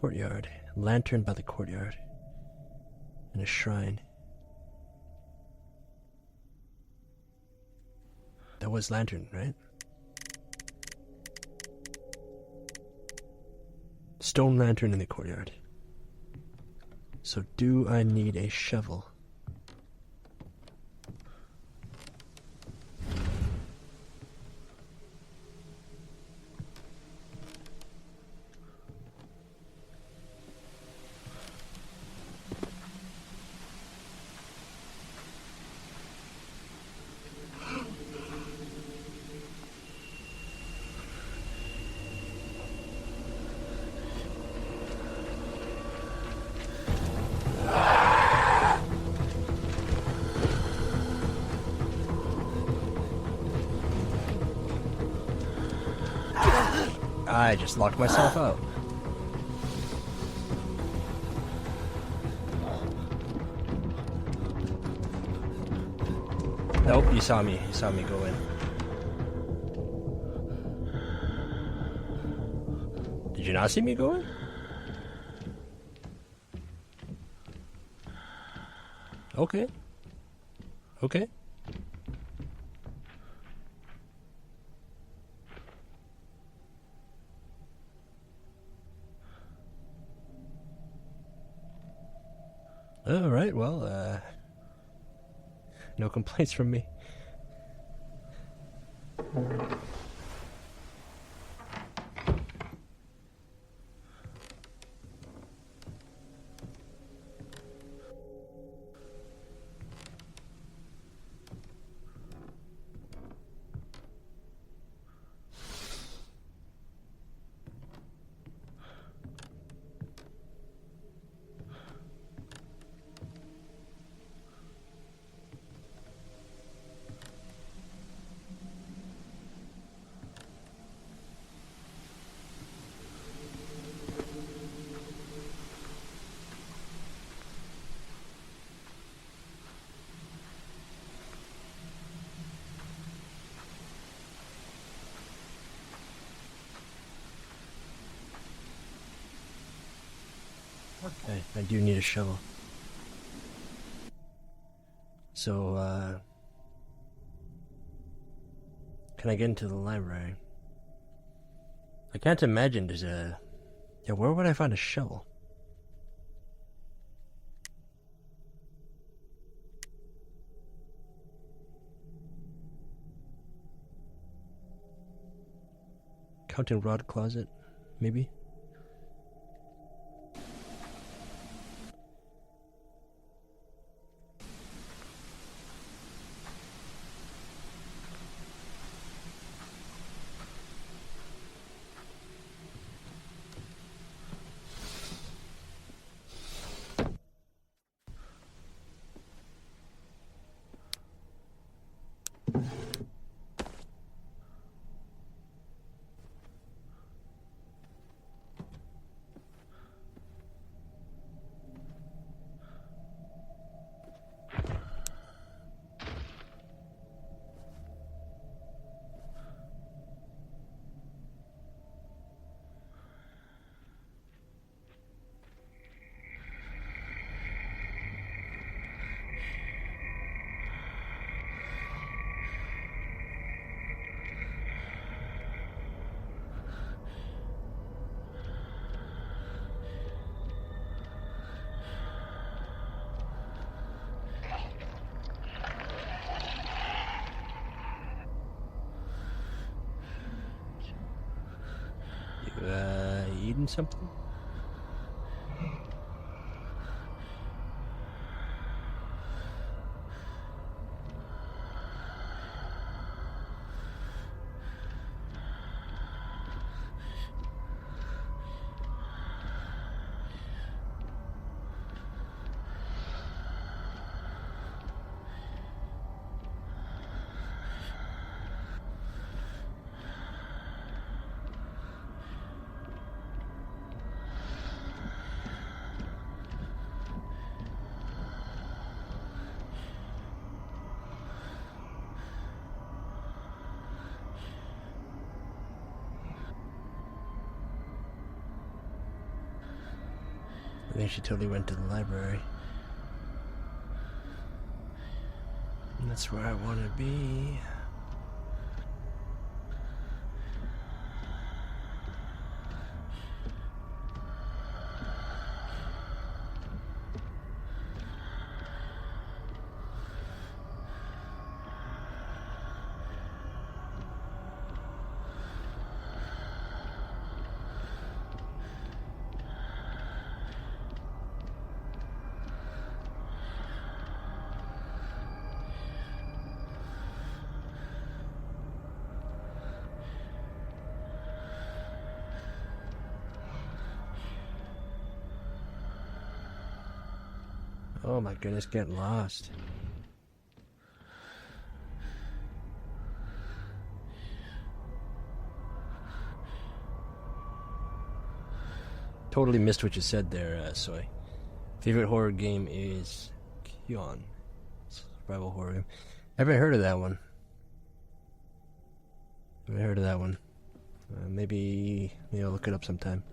courtyard. Lantern by the courtyard. And a shrine. That was lantern, right? Stone lantern in the courtyard. So do I need a shovel? I just locked myself out. Nope, you saw me. You saw me go in. Did you not see me go in? Okay. Okay. All right, well, no complaints from me. Okay, I do need a shovel. So, can I get into the library? I can't imagine there's a... Yeah, where would I find a shovel? Counting rod closet, maybe? Eating something? I think she totally went to the library. And that's where I want to be. Oh my goodness, getting lost. Totally missed what you said there, Soy. Favorite horror game is Cocoon. Survival horror game. Haven't heard of that one. Maybe I'll look it up sometime.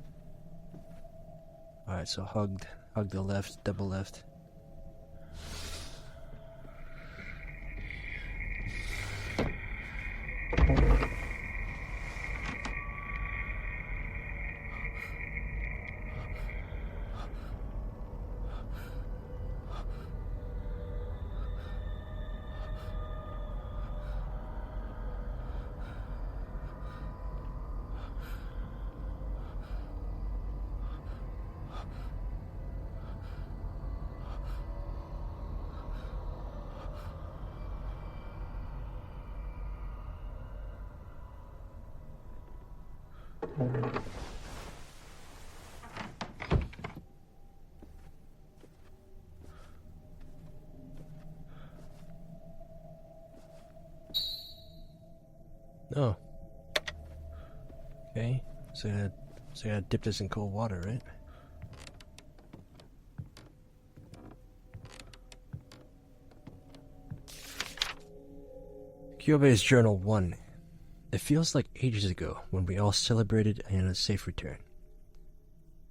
Alright, so hug the left, double left. Oh. Okay. So I gotta dip this in cold water, right? Kyobe's Journal 1. It feels like ages ago when we all celebrated Ayana's safe return.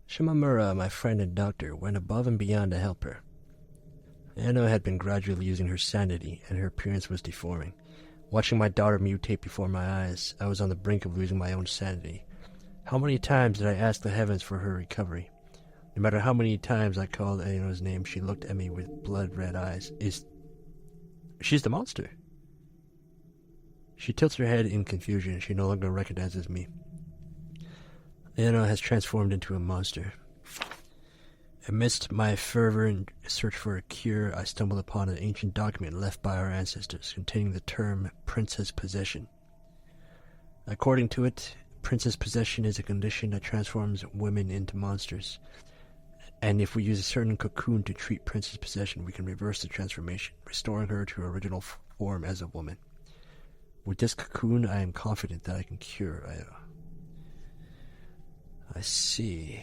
Shimamura, my friend and doctor, went above and beyond to help her. Ayana had been gradually losing her sanity, and her appearance was deforming. Watching my daughter mutate before my eyes, I was on the brink of losing my own sanity. How many times did I ask the heavens for her recovery? No matter how many times I called Ayana's name, she looked at me with blood-red eyes. She's the monster. She tilts her head in confusion. She no longer recognizes me. Ayana has transformed into a monster. Amidst my fervent search for a cure, I stumbled upon an ancient document left by our ancestors containing the term Princess Possession. According to it, Princess Possession is a condition that transforms women into monsters. And if we use a certain cocoon to treat Princess Possession, we can reverse the transformation, restoring her to her original form as a woman. With this cocoon, I am confident that I can cure Ayana. I see.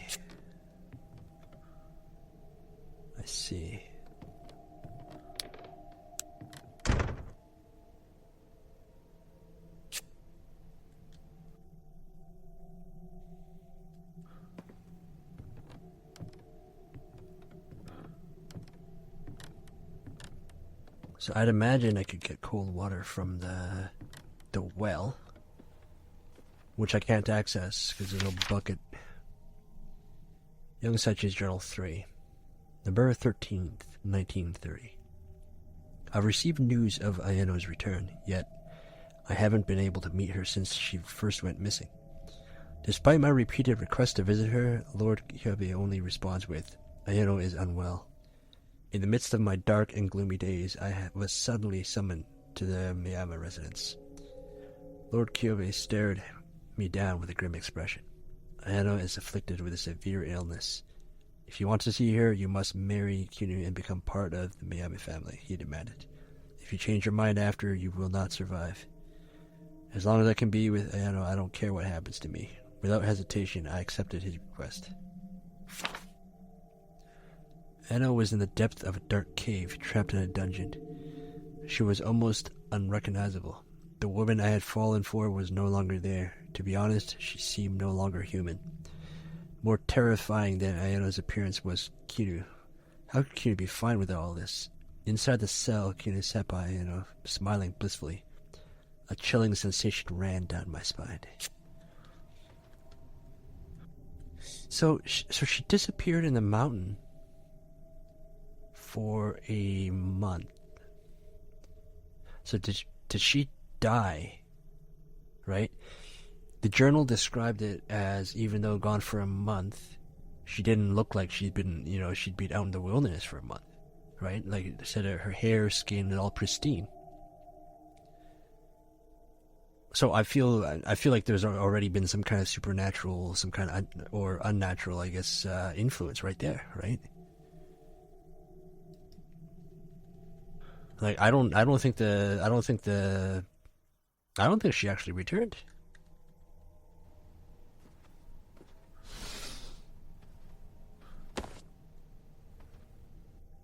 So I'd imagine I could get cold water from the well, which I can't access because there's no bucket. Young Saichi's Journal 3, November 13th, 1930. I've received news of Ayano's return, yet I haven't been able to meet her since she first went missing. Despite my repeated requests to visit her, Lord Kyobe only responds with, Ayano is unwell. In the midst of my dark and gloomy days, I was suddenly summoned to the Miyama residence. Lord Kyobe stared me down with a grim expression. Ayano is afflicted with a severe illness. If you want to see her, you must marry Kinu and become part of the Miyama family, he demanded. If you change your mind after, you will not survive. As long as I can be with Ayano, I don't care what happens to me. Without hesitation, I accepted his request. Ayano was in the depth of a dark cave, trapped in a dungeon. She was almost unrecognizable. The woman I had fallen for was no longer there. To be honest, she seemed no longer human. More terrifying than Ayano's appearance was Kiru. How could Kiru be fine with all this? Inside the cell, Kiru sat by Ayano, smiling blissfully. A chilling sensation ran down my spine. So she disappeared in the mountain for a month. So did she die? Right? The journal described it as, even though gone for a month, she didn't look like she'd been out in the wilderness for a month, right? Like it said, her hair, skin, and all pristine. So I feel like there's already been some kind of supernatural, some kind of or unnatural, I guess, influence right there, right? Like I don't think she actually returned.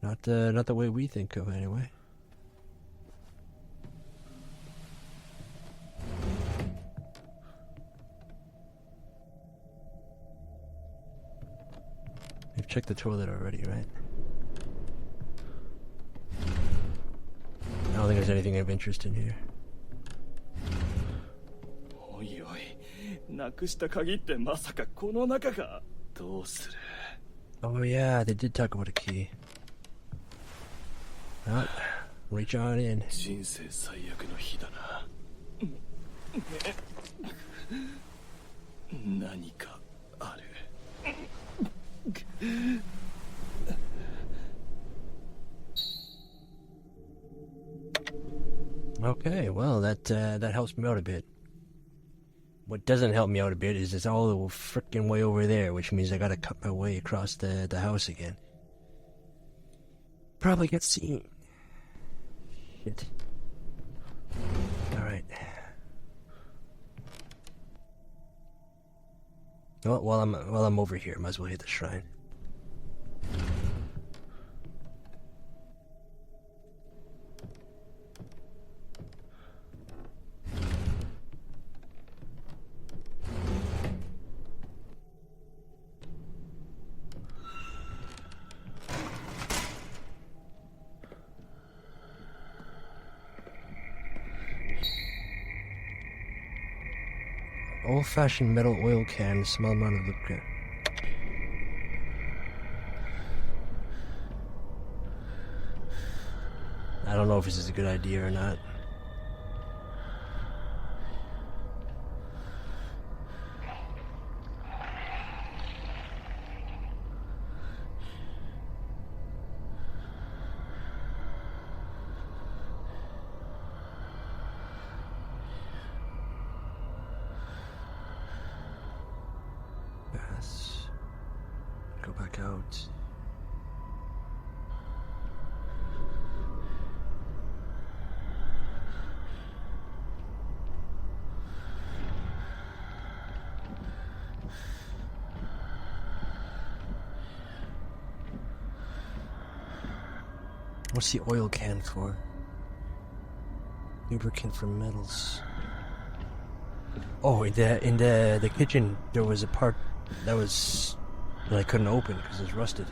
Not the way we think of, anyway. We've checked the toilet already, right? I don't think there's anything of interest in here. Oh yeah, they did talk about a key. Well, reach on in. Okay, well that helps me out a bit. What doesn't help me out a bit is it's all the frickin' way over there, which means I gotta cut my way across the house again. Probably get seen. Shit. Alright. Well, while I'm over here, might as well hit the shrine. Old-fashioned metal oil can, small amount of liquid. I don't know if this is a good idea or not. Yes. Go back out. What's the oil can for? Lubricant for metals. Oh, in the kitchen there was a part that I couldn't open because it's rusted.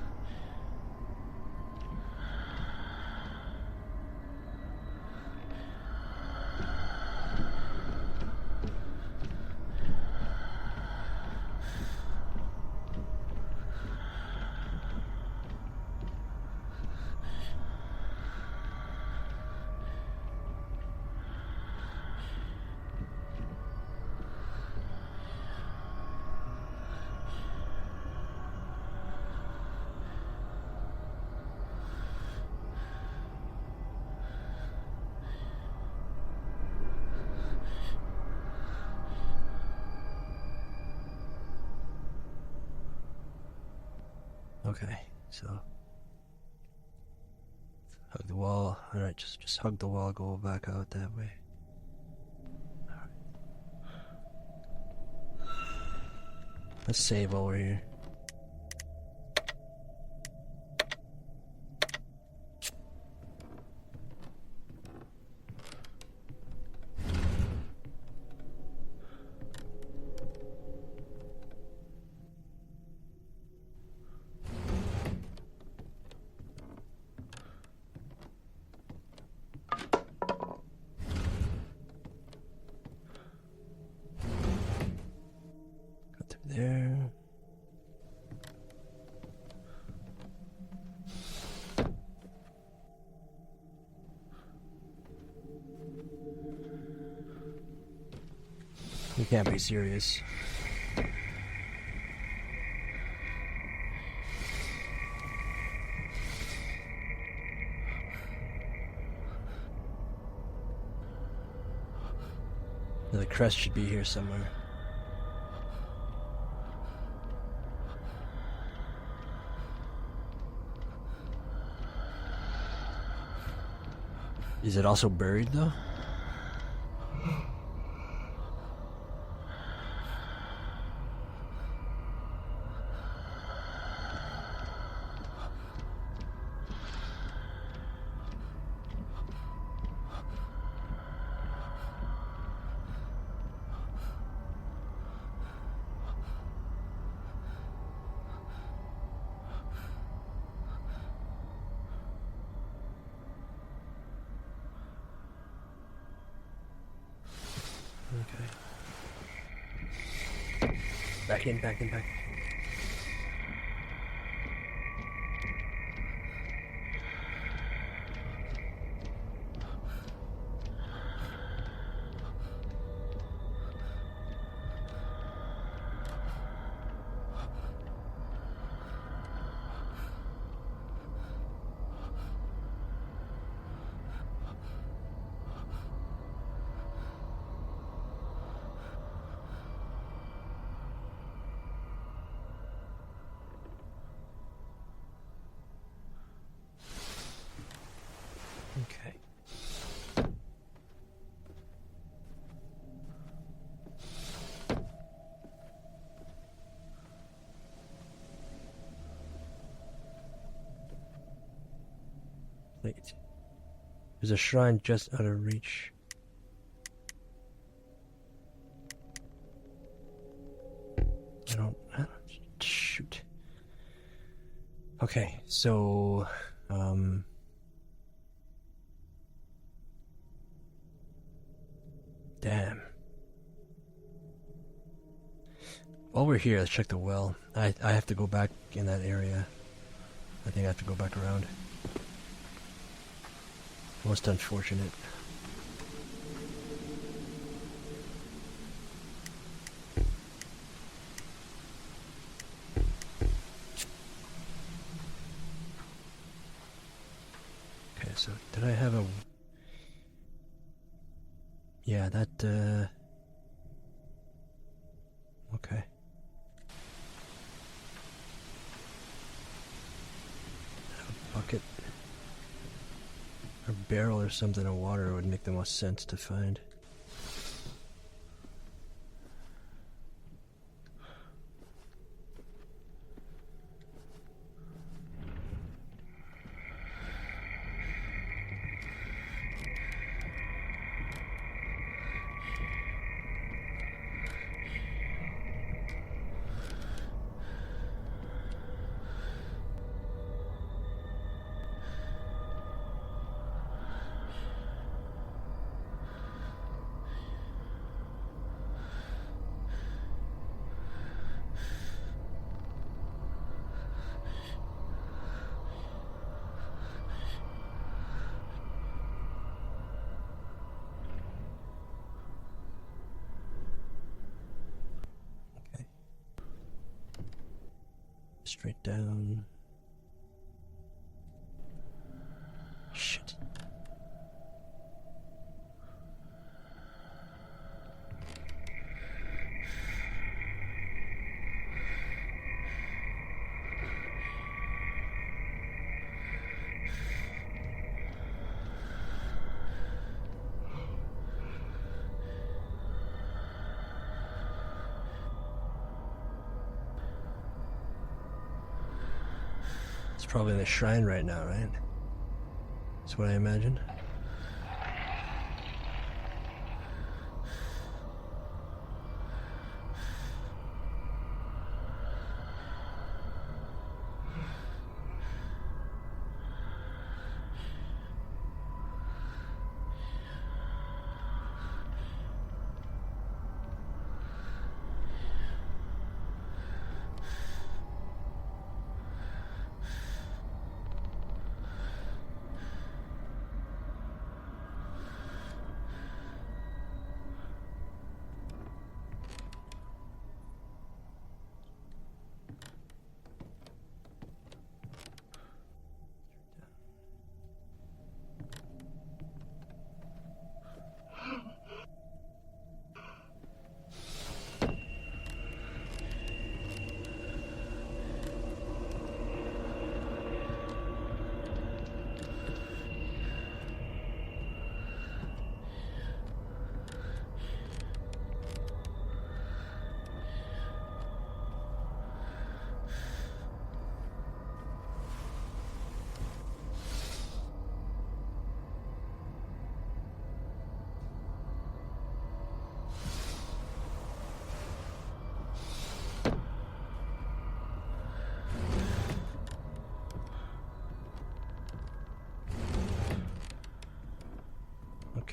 Okay, so hug the wall. Alright, just hug the wall, go back out that way. Alright. Let's save while we're here. can't be serious. The crest should be here somewhere. Is it also buried though? Okay. Back in. Okay. Wait. There's a shrine just out of reach. I don't shoot. Okay, so damn. While we're here, let's check the well. I have to go back in that area. I think I have to go back around. Most unfortunate. Okay, so did I have a... Yeah, that, okay. A bucket. Or barrel or something of water would make the most sense to find. Straight down. Shit. It's probably in the shrine right now, right? That's what I imagine.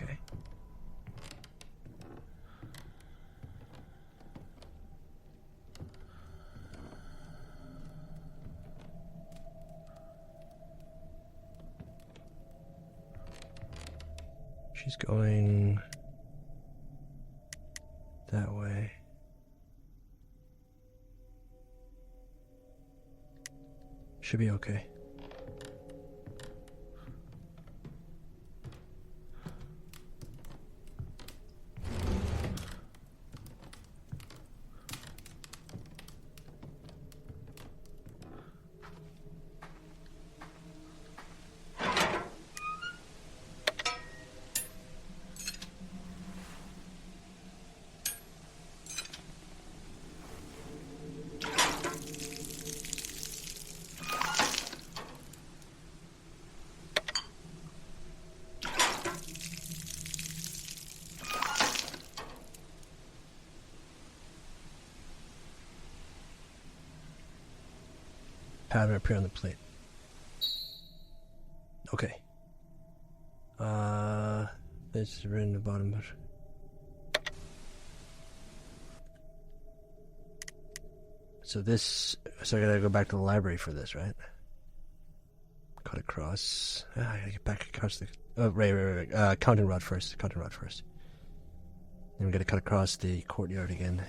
Okay. She's going that way. Should be okay. Pattern appear on the plate. Okay. This is written at the bottom. So I gotta go back to the library for this, right? Cut across. I gotta get back across the. Oh, right. Counting rod first. Then we gotta cut across the courtyard again.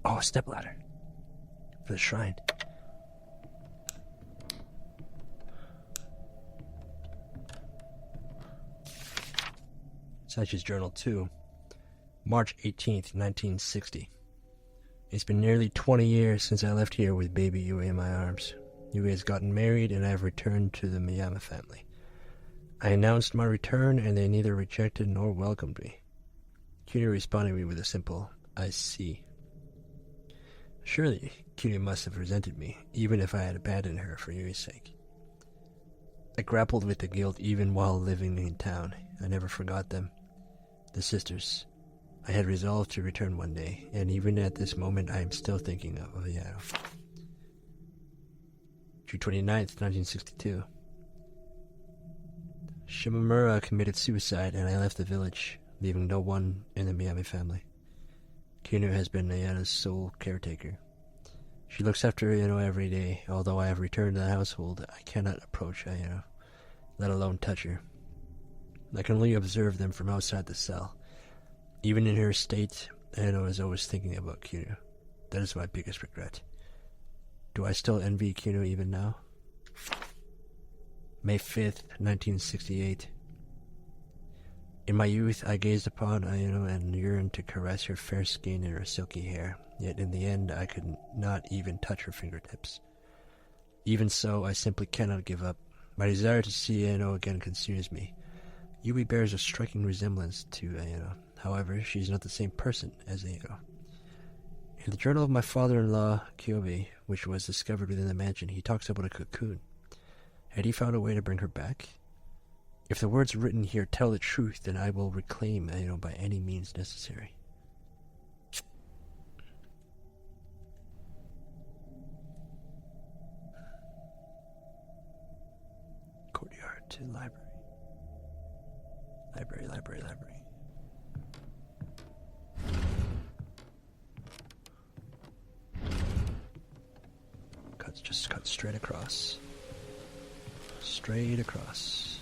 Oh, a stepladder for the shrine. Sach's journal 2, March 18th, 1960. It's been nearly 20 years since I left here with baby Yui in my arms. Yui has gotten married and I have returned to the Miyama family. I announced my return and they neither rejected nor welcomed me. Kiryu responded to me with a simple, I see. Surely, Kiryu must have resented me, even if I had abandoned her for Yui's sake. I grappled with the guilt even while living in town. I never forgot them. The sisters. I had resolved to return one day, and even at this moment I am still thinking of Ayano. June 29th, 1962. Shimamura committed suicide and I left the village, leaving no one in the Miyami family. Kinu has been Ayana's sole caretaker. She looks after Ayano every day. Although I have returned to the household, I cannot approach Ayano, let alone touch her. I can only observe them from outside the cell. Even in her state, Ayano is always thinking about Kinu. That is my biggest regret. Do I still envy Kinu even now? May 5th, 1968. In my youth, I gazed upon Ayano and yearned to caress her fair skin and her silky hair, yet in the end I could not even touch her fingertips. Even so, I simply cannot give up. My desire to see Ayano again consumes me. Yui bears a striking resemblance to Ayano. However, she is not the same person as Ayano. In the journal of my father-in-law, Kyobi, which was discovered within the mansion, he talks about a cocoon. Had he found a way to bring her back? If the words written here tell the truth, then I will reclaim Ayano by any means necessary. Courtyard to library. Library. Just cut straight across. Straight across.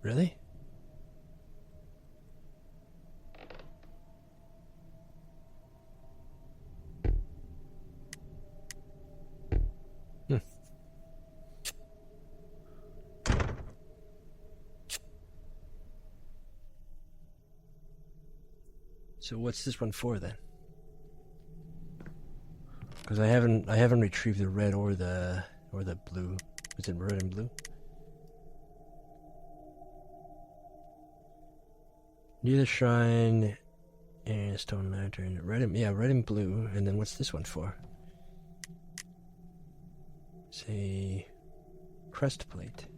Really? So what's this one for then? Because I haven't retrieved the red or the blue. Is it red and blue? Near the shrine and stone lantern. Red and blue. And then what's this one for? It's a crest plate.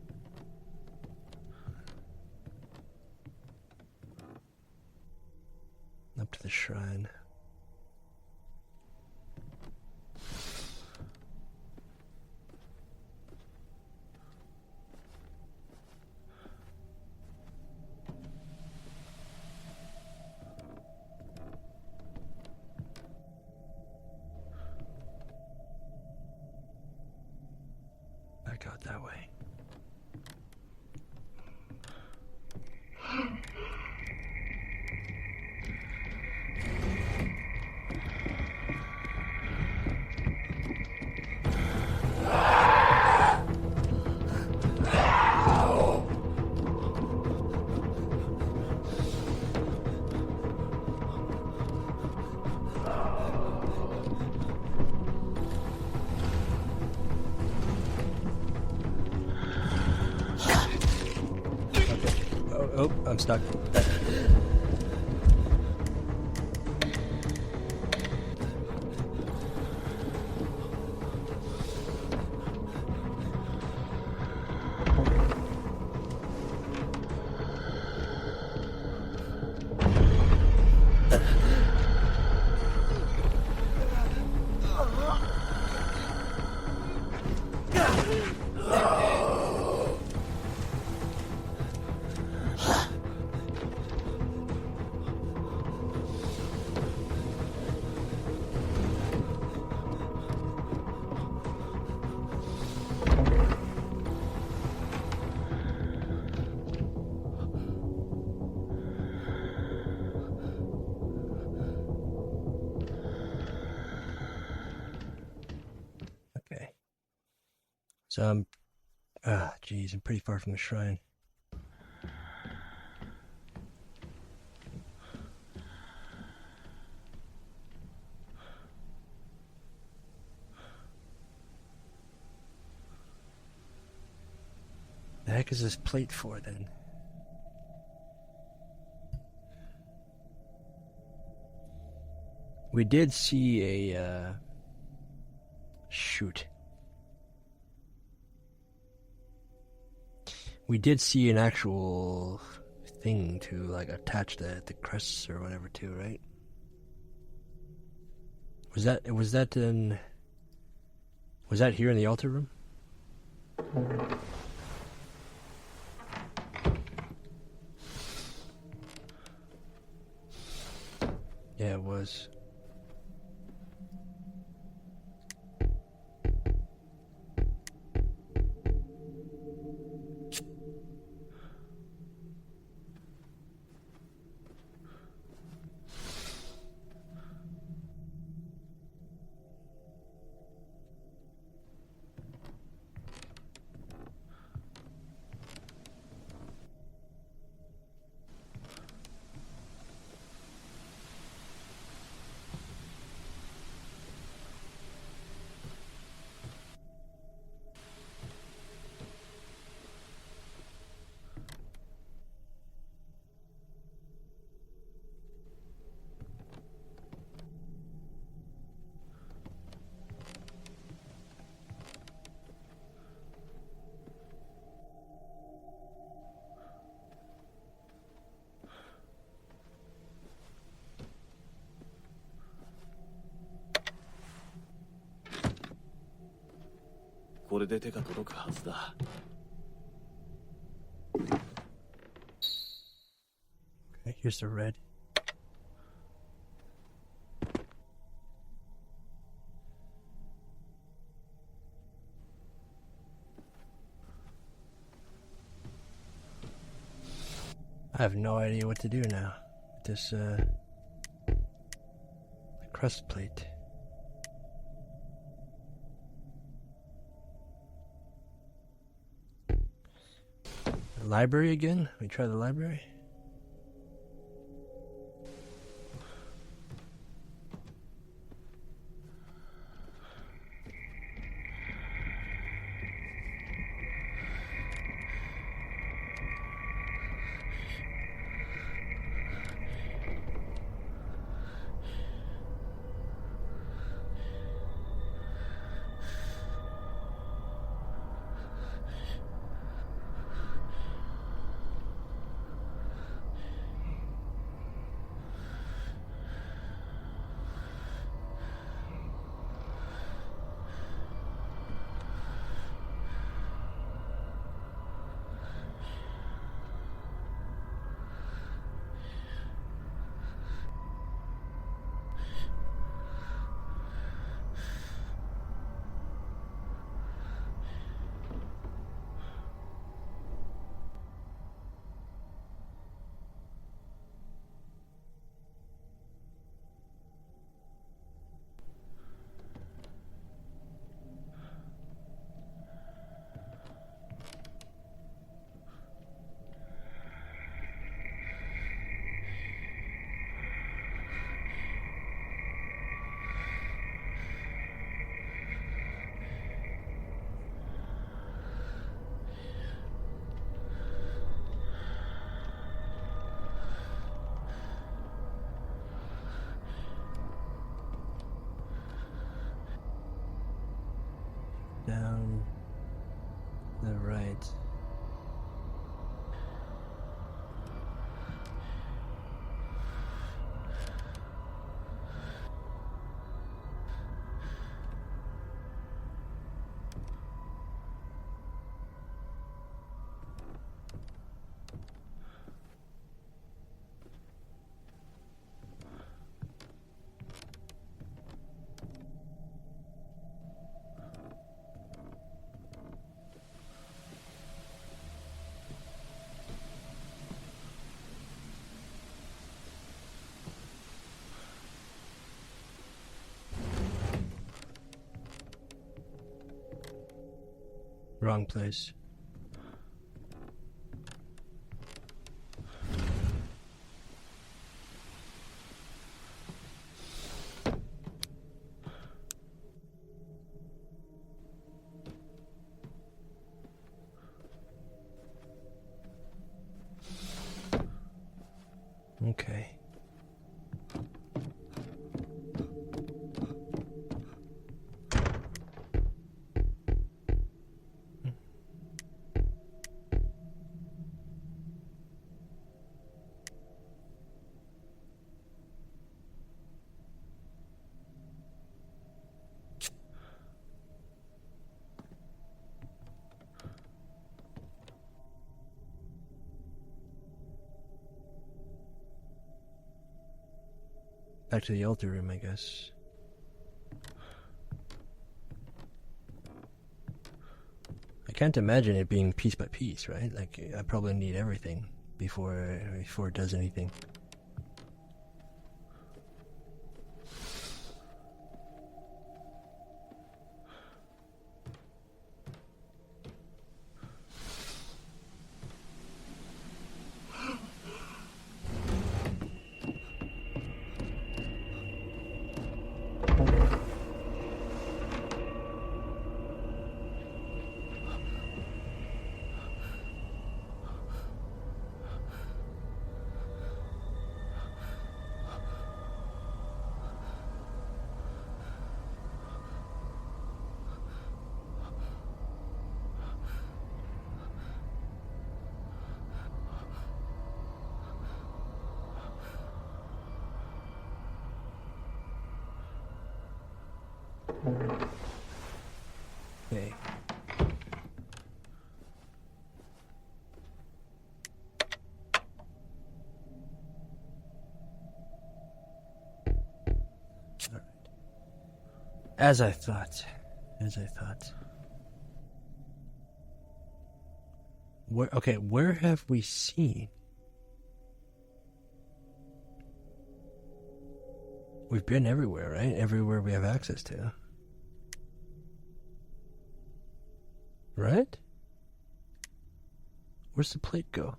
Up to the shrine. Back out that way. Oh, I'm stuck. Okay. So geez, I'm pretty far from the shrine. The heck is this plate for then? We did see a shoot. We did see an actual thing to like attach the crests or whatever to, right? Was that here in the altar room? Yeah, it was. Okay, here's the red. I have no idea what to do now with this crust plate. The library again? We try the library? Down the right. Wrong place. Okay. Back to the altar room, I guess. I can't imagine it being piece by piece, right? Like, I probably need everything before it does anything. Okay. All right. As I thought. Where have we seen We've been everywhere, right? Everywhere we have access to. Right? Where's the plate go?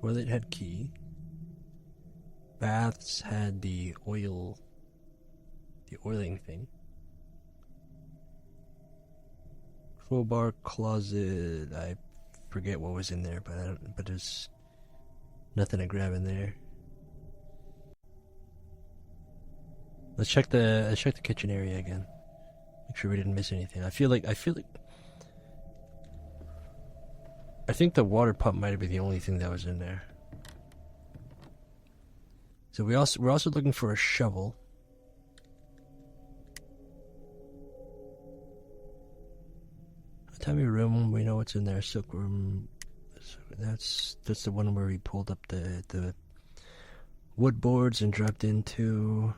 Toilet had key. Baths had the oiling thing. Crowbar, closet, I forget what was in there, but there's nothing to grab in there. Let's check the kitchen area again. Make sure we didn't miss anything. I think the water pump might have been the only thing that was in there. So we're also looking for a shovel. Tell me room, we know what's in there. Silk room. That's the one where we pulled up the wood boards and dropped into.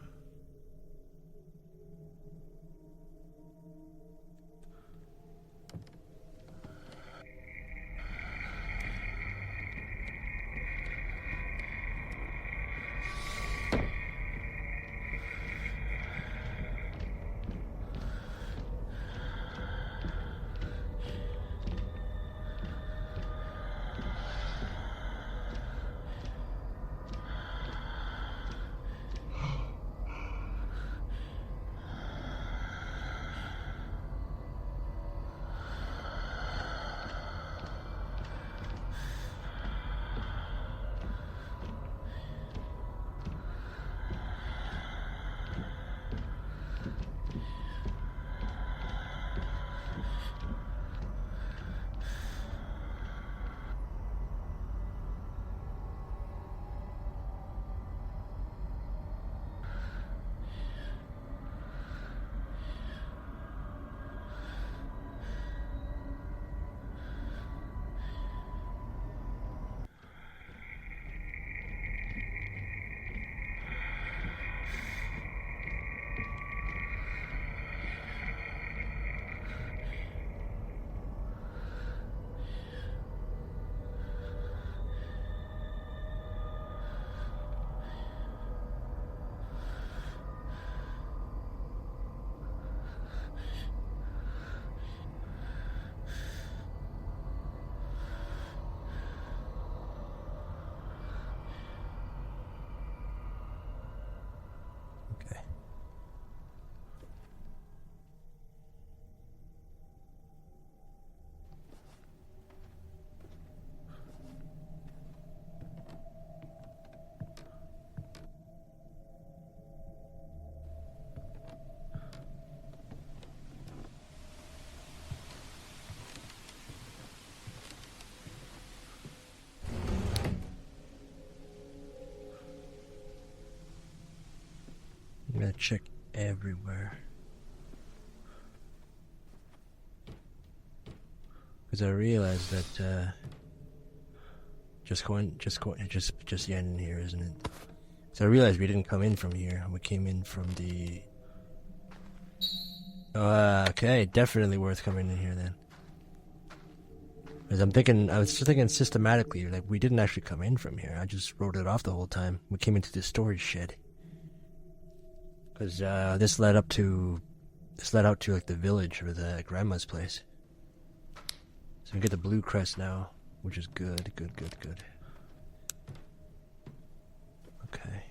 I'm gonna check everywhere. Because I realized that just the end in here, isn't it? So I realized we didn't come in from here. We came in from the. Okay, definitely worth coming in here then. Because I was just thinking systematically, like we didn't actually come in from here. I just wrote it off the whole time. We came into the storage shed. Because this led out to like the village or the grandma's place. So we get the blue crest now, which is good. Okay.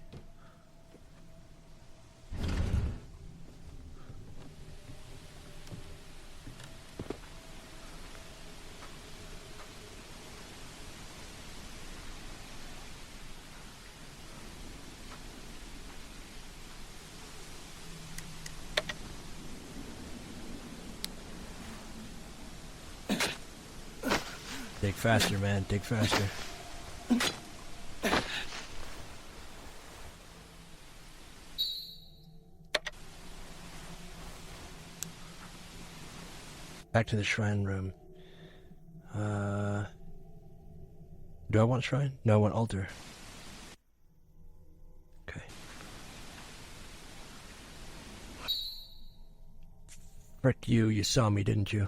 Dig faster, man. Dig faster. Back to the shrine room. Do I want shrine? No, I want altar. Okay. Frick you, you saw me, didn't you?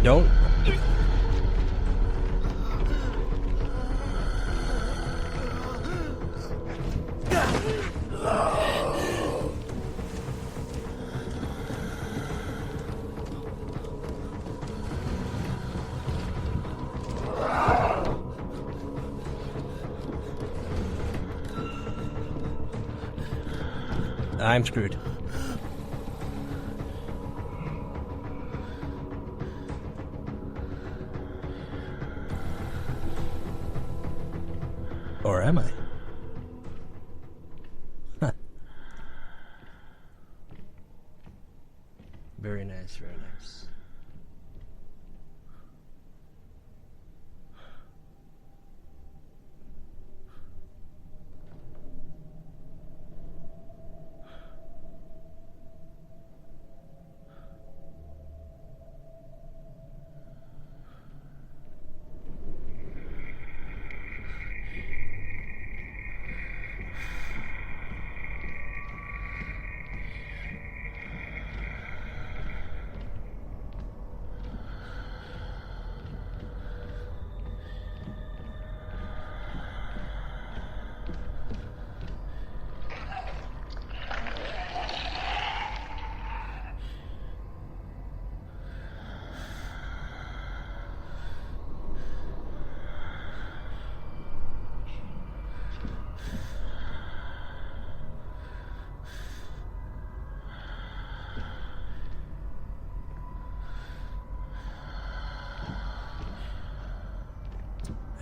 Don't. I'm screwed. Or am I? Huh. Very nice, very nice.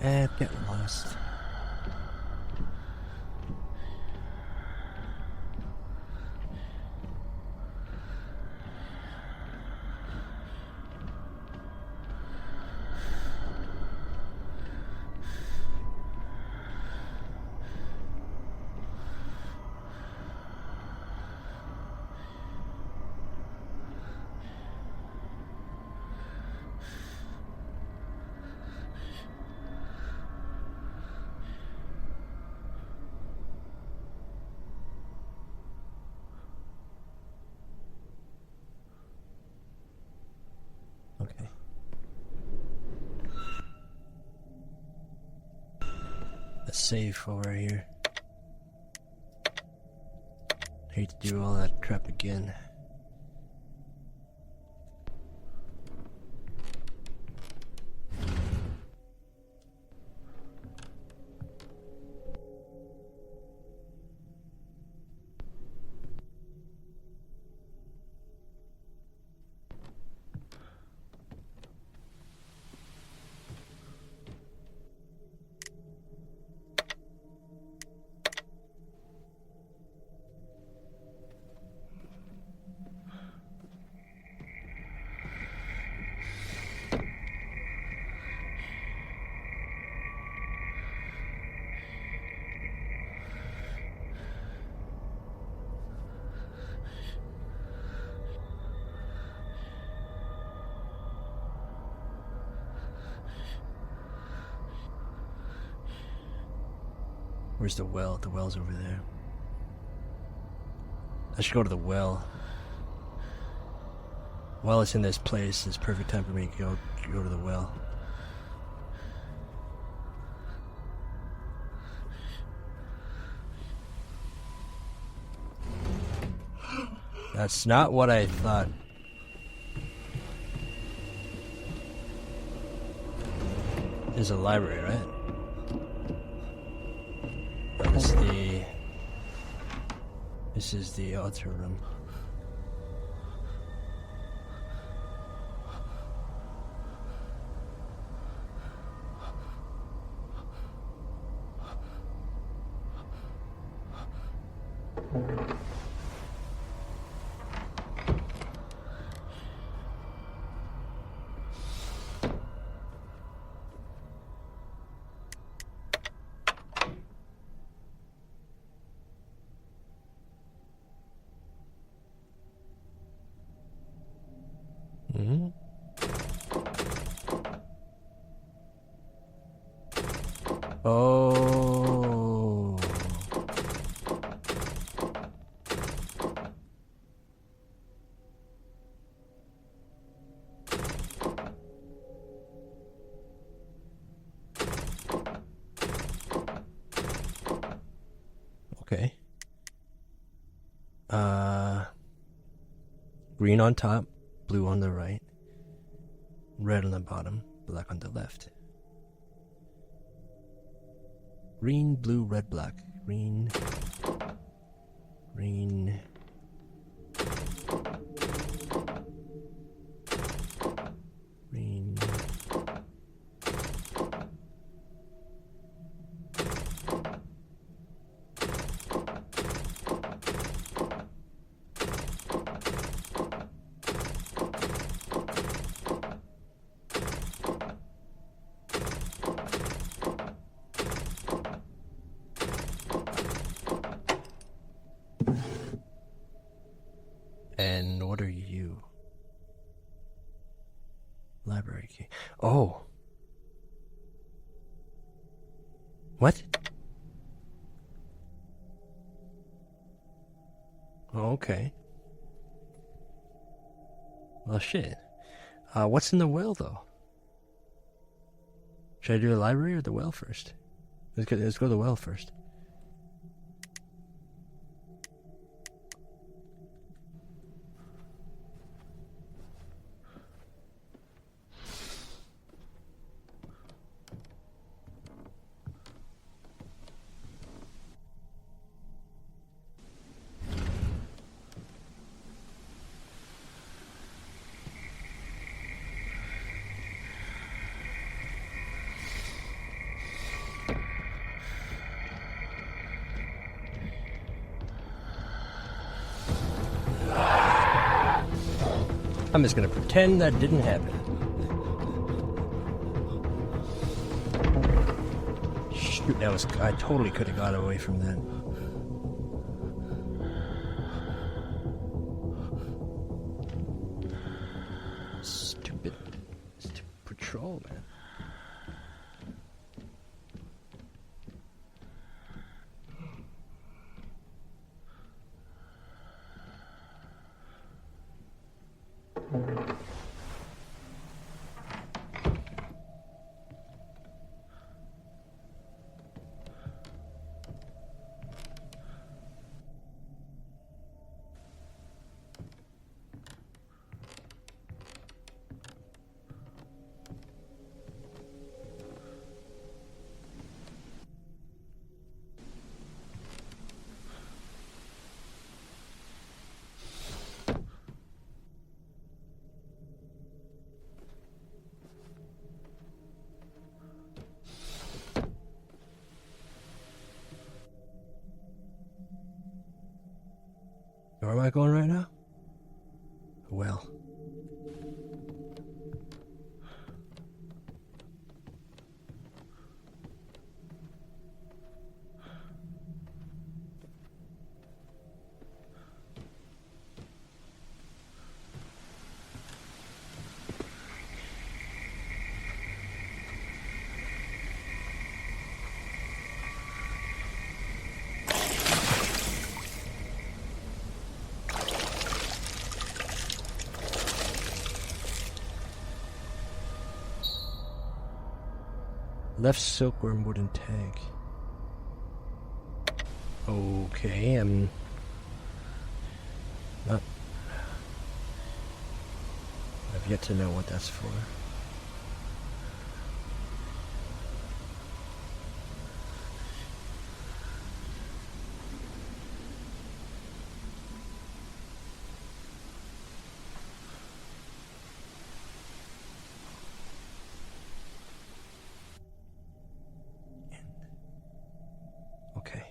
I'm getting lost. Okay. A safe over here. Hate to do all that crap again. Where's the well? The well's over there. I should go to the well. While it's in this place, it's perfect time for me to go to the well. That's not what I thought. There's a library, right? This is the altar room. Oh. Okay. Green on top, blue on the right, red on the bottom, black on the left. Green, blue, red, black. Green. Green. Green. And what are you? Library key. Oh. What? Okay. Well, shit. What's in the well, though? Should I do the library or the well first? Let's go to the well first. I'm just gonna pretend that didn't happen. Shoot, I totally could have got away from that. Stupid patrol, man. Where am I going right now? Well. Left silkworm wooden tag. Okay, I'm not. I've yet to know what that's for. Okay.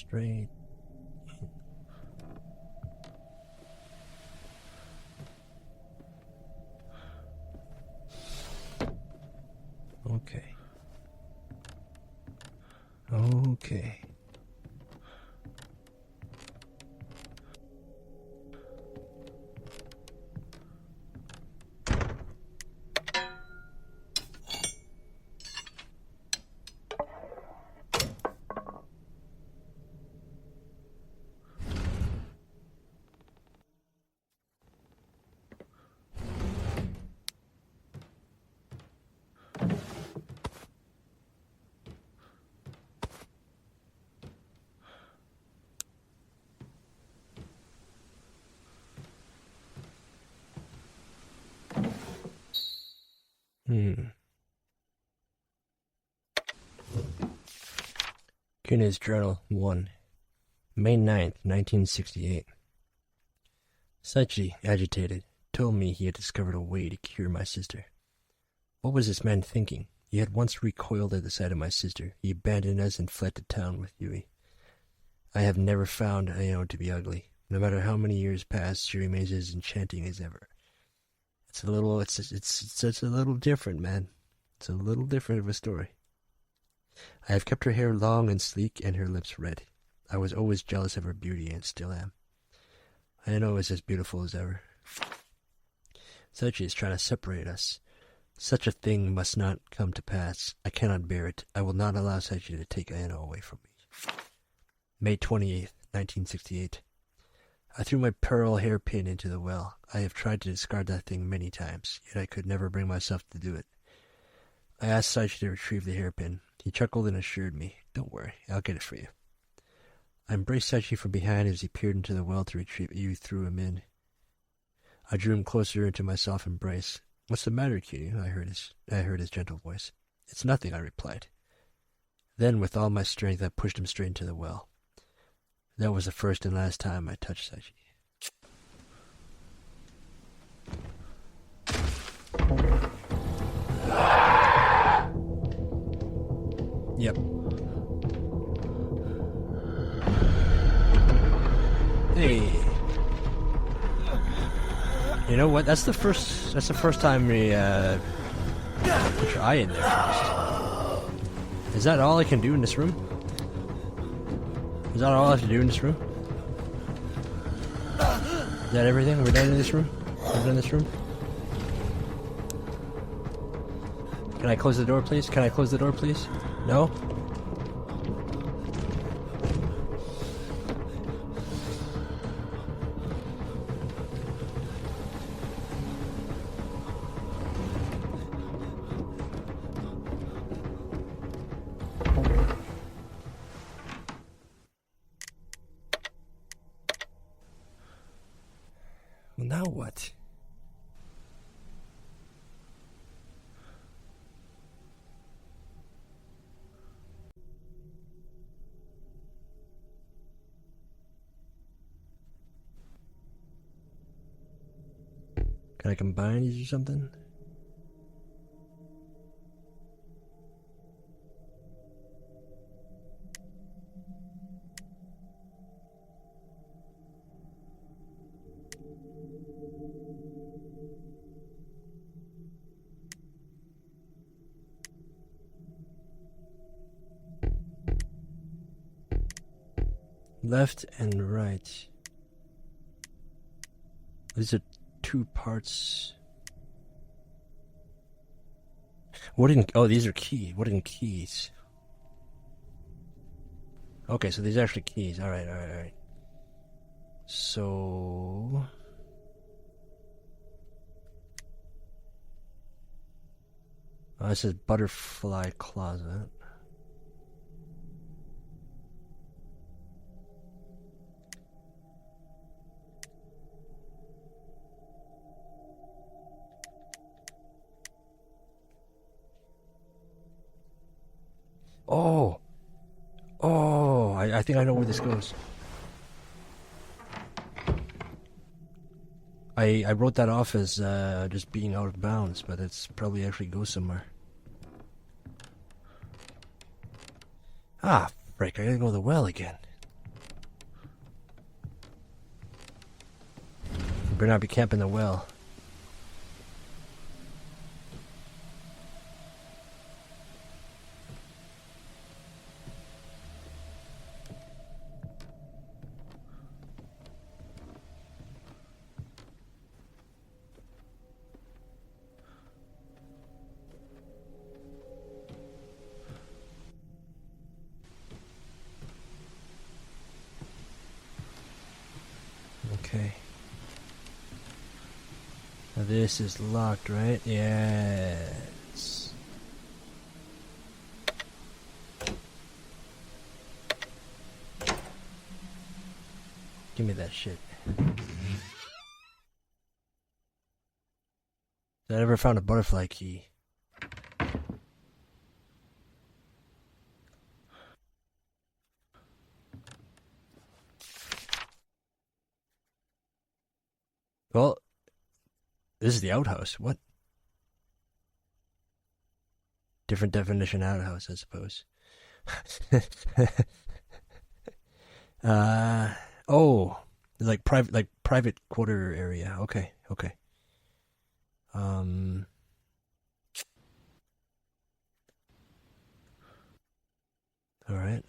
straight. Okay. Okay. Cunha's Journal 1, May 9th, 1968. Saichi, agitated, told me he had discovered a way to cure my sister. What was this man thinking? He had once recoiled at the sight of my sister. He abandoned us and fled to town with Yui. I have never found Ayano to be ugly. No matter how many years pass, she remains as enchanting as ever. It's a little different, man. It's a little different of a story. I have kept her hair long and sleek and her lips red. I was always jealous of her beauty and still am. Ayano is as beautiful as ever. Saichi is trying to separate us. Such a thing must not come to pass. I cannot bear it. I will not allow Saichi to take Ayano away from me. May 28th, 1968. I threw my pearl hairpin into the well. I have tried to discard that thing many times, yet I could never bring myself to do it. I asked Saichi to retrieve the hairpin. He chuckled and assured me, "Don't worry, I'll get it for you." I embraced Saichi from behind as he peered into the well to retrieve you threw him in. I drew him closer into my soft embrace. "What's the matter, Kiryu?" I heard his gentle voice. "It's nothing," I replied. Then, with all my strength, I pushed him straight into the well. That was the first and last time I touched Saichi. Yep. Hey. You know what? That's the first time we put your eye in there first. Is that all I can do in this room? Is that all I have to do in this room? Is that everything? We're done in this room? We're done in this room? Can I close the door, please? Can I close the door, please? No? Well, now what? Can I combine these or something? Left and right. These are two parts. Oh, these are keys. Wooden keys. Okay, so these are actually keys. Alright. So... Oh, this is butterfly closet. I think I know where this goes. I wrote that off as just being out of bounds, but it's probably actually goes somewhere. Ah, frick, I gotta go to the well again. You better not be camping the well. Okay. Now this is locked, right? Yes. Give me that shit. Did I ever found a butterfly key? Well, this is the outhouse. What? Different definition outhouse, I suppose. Oh, like private quarter area. Okay, okay. All right.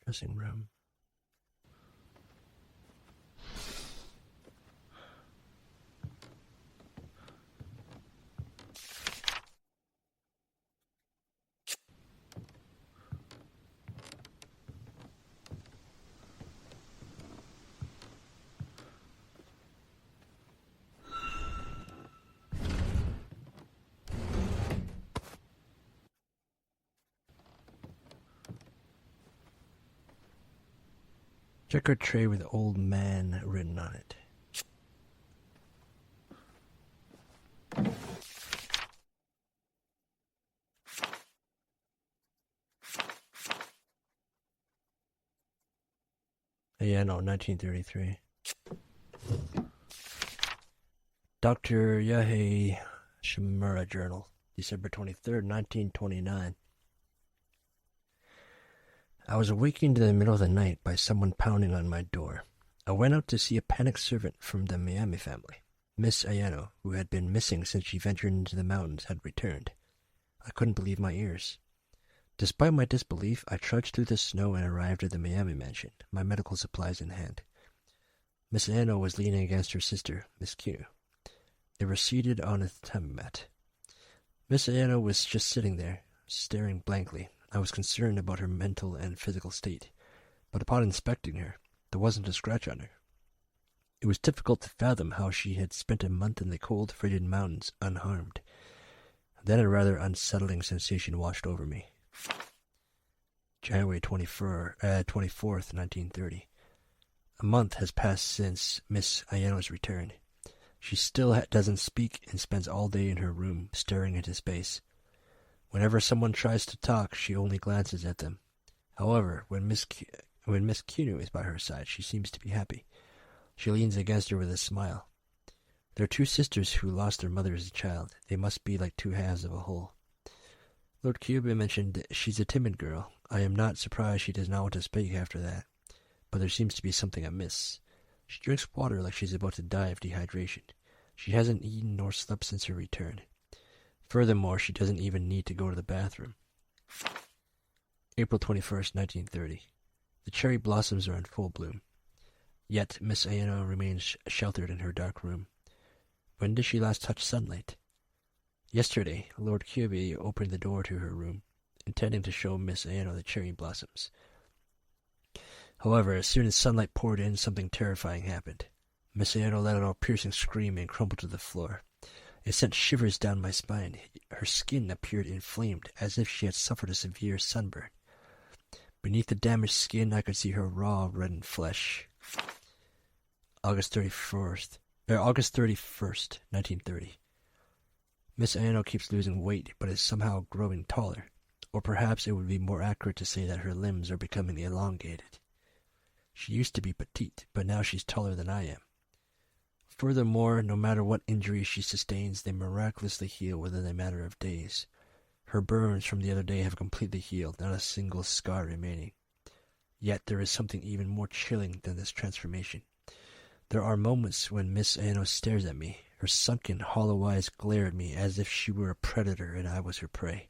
Dressing room. Checker tray with old man written on it. Yeah, no, 1933. Dr. Yahei Shimura Journal, December 23rd, 1929. I was awakened in the middle of the night by someone pounding on my door. I went out to see a panicked servant from the Miami family. Miss Ayano, who had been missing since she ventured into the mountains, had returned. I couldn't believe my ears. Despite my disbelief, I trudged through the snow and arrived at the Miami mansion, my medical supplies in hand. Miss Ayano was leaning against her sister, Miss Q. They were seated on a tatami mat. Miss Ayano was just sitting there, staring blankly. I was concerned about her mental and physical state, but upon inspecting her, there wasn't a scratch on her. It was difficult to fathom how she had spent a month in the cold, frigid mountains unharmed. Then a rather unsettling sensation washed over me. January 24th, 1930. A month has passed since Miss Ayano's return. She still doesn't speak and spends all day in her room, staring into space. Whenever someone tries to talk, she only glances at them. However, when Miss Kinu is by her side, she seems to be happy. She leans against her with a smile. There are two sisters who lost their mother as a child. They must be like two halves of a whole. Lord Kyubi mentioned she's a timid girl. I am not surprised she does not want to speak after that. But there seems to be something amiss. She drinks water like she's about to die of dehydration. She hasn't eaten nor slept since her return. Furthermore, she doesn't even need to go to the bathroom. April 21st, 1930. The cherry blossoms are in full bloom. Yet Miss Ayano remains sheltered in her dark room. When did she last touch sunlight? Yesterday, Lord Kyubi opened the door to her room, intending to show Miss Ayano the cherry blossoms. However, as soon as sunlight poured in, something terrifying happened. Miss Ayano let out a piercing scream and crumpled to the floor. It sent shivers down my spine. Her skin appeared inflamed, as if she had suffered a severe sunburn. Beneath the damaged skin, I could see her raw, reddened flesh. August 31st, 1930. Miss Ayano keeps losing weight, but is somehow growing taller. Or perhaps it would be more accurate to say that her limbs are becoming elongated. She used to be petite, but now she's taller than I am. Furthermore, no matter what injuries she sustains, they miraculously heal within a matter of days. Her burns from the other day have completely healed, not a single scar remaining. Yet there is something even more chilling than this transformation. There are moments when Miss Ayano stares at me. Her sunken, hollow eyes glare at me as if she were a predator and I was her prey.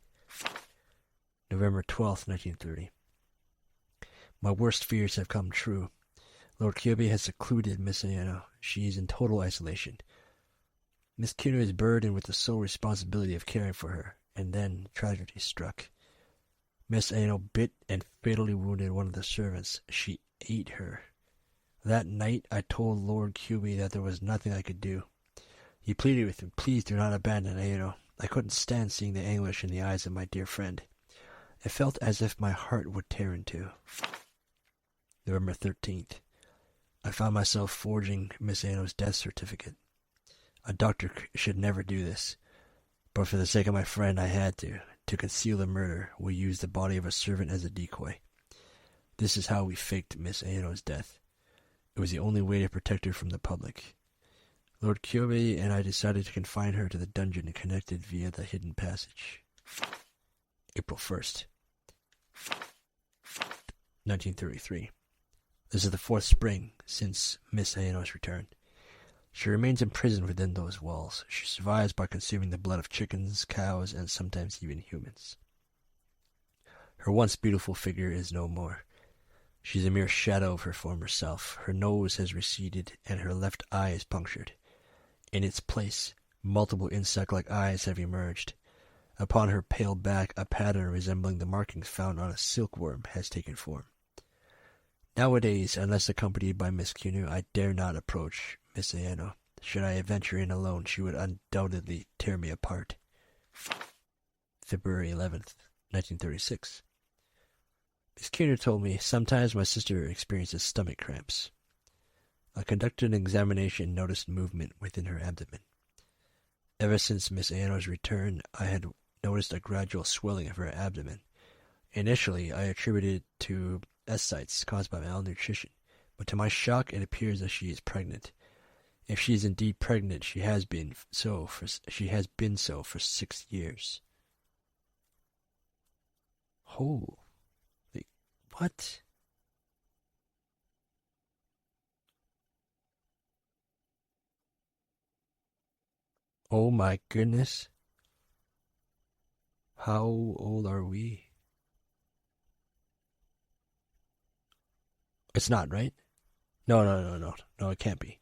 November 12th, 1930. My worst fears have come true. Lord Kyobe has secluded Miss Ayano. She is in total isolation. Miss Kinu is burdened with the sole responsibility of caring for her, and then tragedy struck. Miss Ayano bit and fatally wounded one of the servants. She ate her. That night I told Lord Kyobe that there was nothing I could do. He pleaded with me, "Please do not abandon Ayano." I couldn't stand seeing the anguish in the eyes of my dear friend. It felt as if my heart would tear in two. November 13th. I found myself forging Miss Ayano's death certificate. A doctor should never do this, but for the sake of my friend I had to. To conceal the murder, we used the body of a servant as a decoy. This is how we faked Miss Ayano's death. It was the only way to protect her from the public. Lord Kyobe and I decided to confine her to the dungeon connected via the hidden passage. April 1st, 1933. This is the 4th spring since Miss Ayano's return. She remains imprisoned within those walls. She survives by consuming the blood of chickens, cows, and sometimes even humans. Her once beautiful figure is no more. She's a mere shadow of her former self. Her nose has receded, and her left eye is punctured. In its place, multiple insect-like eyes have emerged. Upon her pale back, a pattern resembling the markings found on a silkworm has taken form. Nowadays, unless accompanied by Miss Kinu, I dare not approach Miss Ayano. Should I venture in alone, she would undoubtedly tear me apart. February 11th, 1936. Miss Kinu told me sometimes my sister experiences stomach cramps. I conducted an examination and noticed movement within her abdomen. Ever since Miss Ayano's return, I had noticed a gradual swelling of her abdomen. Initially, I attributed it to ascites caused by malnutrition, but to my shock, it appears that she is pregnant. If she is indeed pregnant, she has been so for 6 years. Holy, what? Oh my goodness. How old are we? It's not, right? No, it can't be.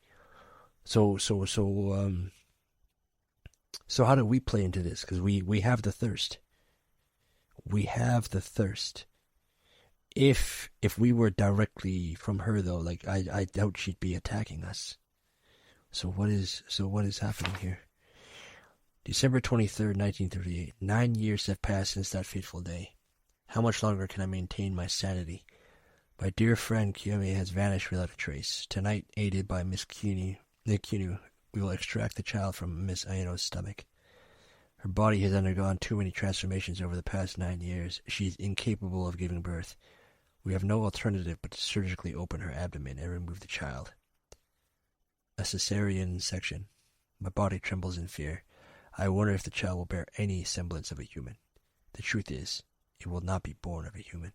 So how do we play into this? Because we have the thirst. We have the thirst. If we were directly from her, though, like I doubt she'd be attacking us. So what is happening here? December 23rd, 1938. 9 years have passed since that fateful day. How much longer can I maintain my sanity? My dear friend Kyomi has vanished without a trace. Tonight, aided by Miss Kinu, we will extract the child from Miss Ayano's stomach. Her body has undergone too many transformations over the past 9 years. She is incapable of giving birth. We have no alternative but to surgically open her abdomen and remove the child. A cesarean section. My body trembles in fear. I wonder if the child will bear any semblance of a human. The truth is, it will not be born of a human.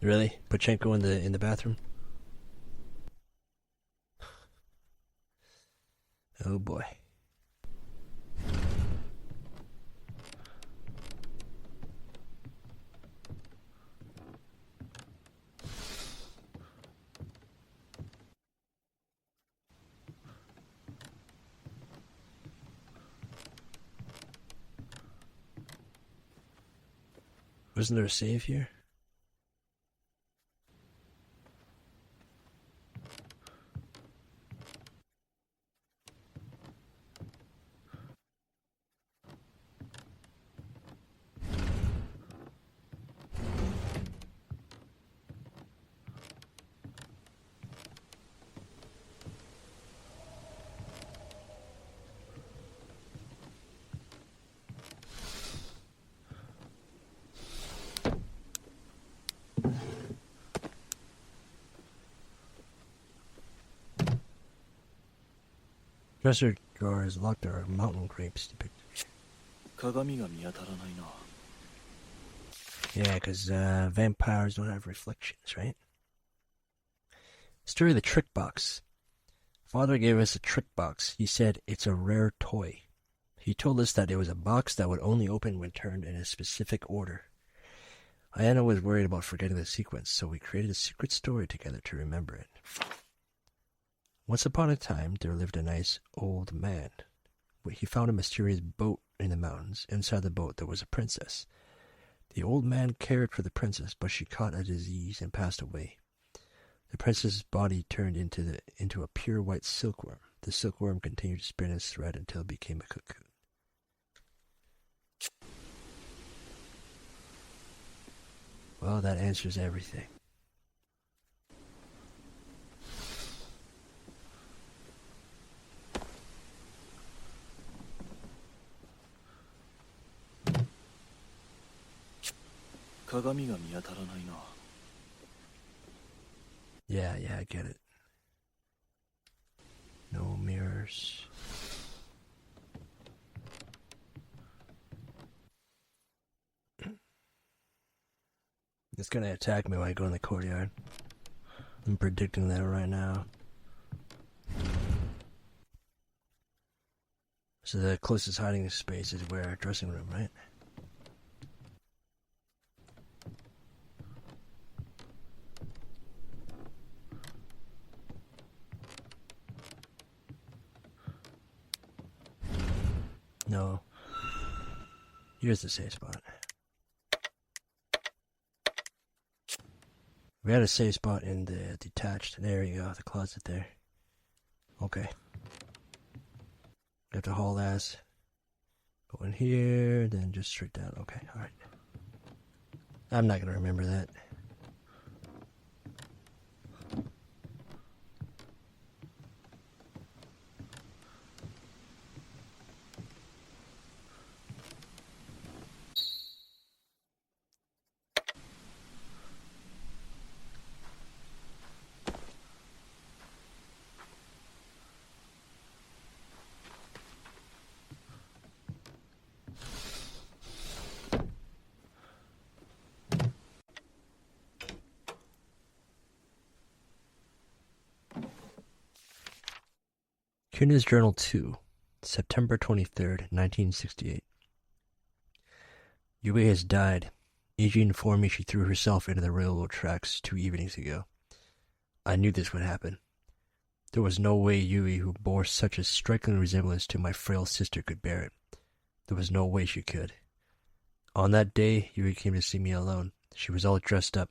Really? Pachenko in the bathroom? Oh boy. Wasn't there a save here? Dresser drawer is locked. There are mountain grapes depicted. Yeah, because vampires don't have reflections, right? Story of the trick box. Father gave us a trick box. He said it's a rare toy. He told us that it was a box that would only open when turned in a specific order. Ayana was worried about forgetting the sequence, so we created a secret story together to remember it. Once upon a time, there lived a nice old man. He found a mysterious boat in the mountains. Inside the boat, there was a princess. The old man cared for the princess, but she caught a disease and passed away. The princess's body turned into a pure white silkworm. The silkworm continued to spin its thread until it became a cocoon. Well, that answers everything. Yeah, I get it. No mirrors. It's gonna attack me when I go in the courtyard. I'm predicting that right now. So the closest hiding space is where our dressing room, right? No. Here's the safe spot. We had a safe spot in the detached. There you go, the closet there. Okay. We have to haul ass. Go in here, then just straight down. Okay, alright. I'm not gonna remember that. Kuna's Journal 2, September 23rd, 1968. Yui has died. Iji informed me she threw herself into the railroad tracks 2 evenings ago. I knew this would happen. There was no way Yui, who bore such a striking resemblance to my frail sister, could bear it. There was no way she could. On that day, Yui came to see me alone. She was all dressed up,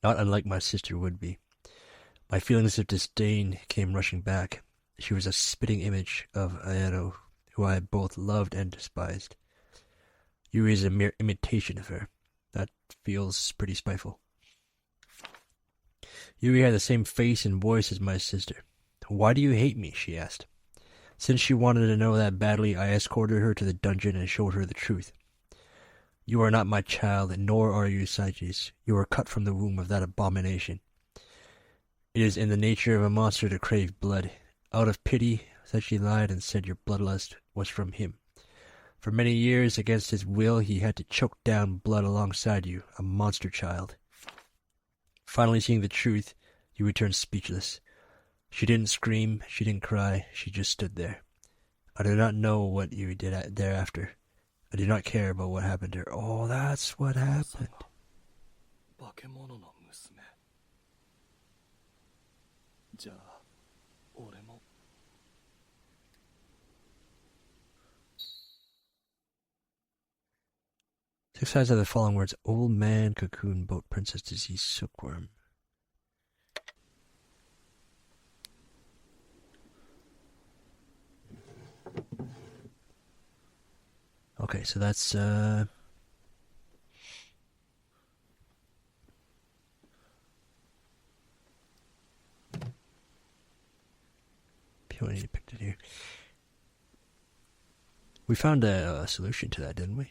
not unlike my sister would be. My feelings of disdain came rushing back. She was a spitting image of Ayano, who I both loved and despised. Yui is a mere imitation of her. That feels pretty spiteful. Yui had the same face and voice as my sister. "Why do you hate me?" she asked. Since she wanted to know that badly, I escorted her to the dungeon and showed her the truth. "You are not my child, nor are you Saiji's. You are cut from the womb of that abomination. It is in the nature of a monster to crave blood. Out of pity, Saichi lied and said your bloodlust was from him. For many years, against his will, he had to choke down blood alongside you, a monster child." Finally seeing the truth, you returned speechless. She didn't scream, she didn't cry, she just stood there. I do not know what you did thereafter. I do not care about what happened to her. Oh, that's what happened. Six sides of the following words: old man, cocoon, boat, princess, disease, silkworm. Okay, so that's Peony depicted here. We found a solution to that, didn't we?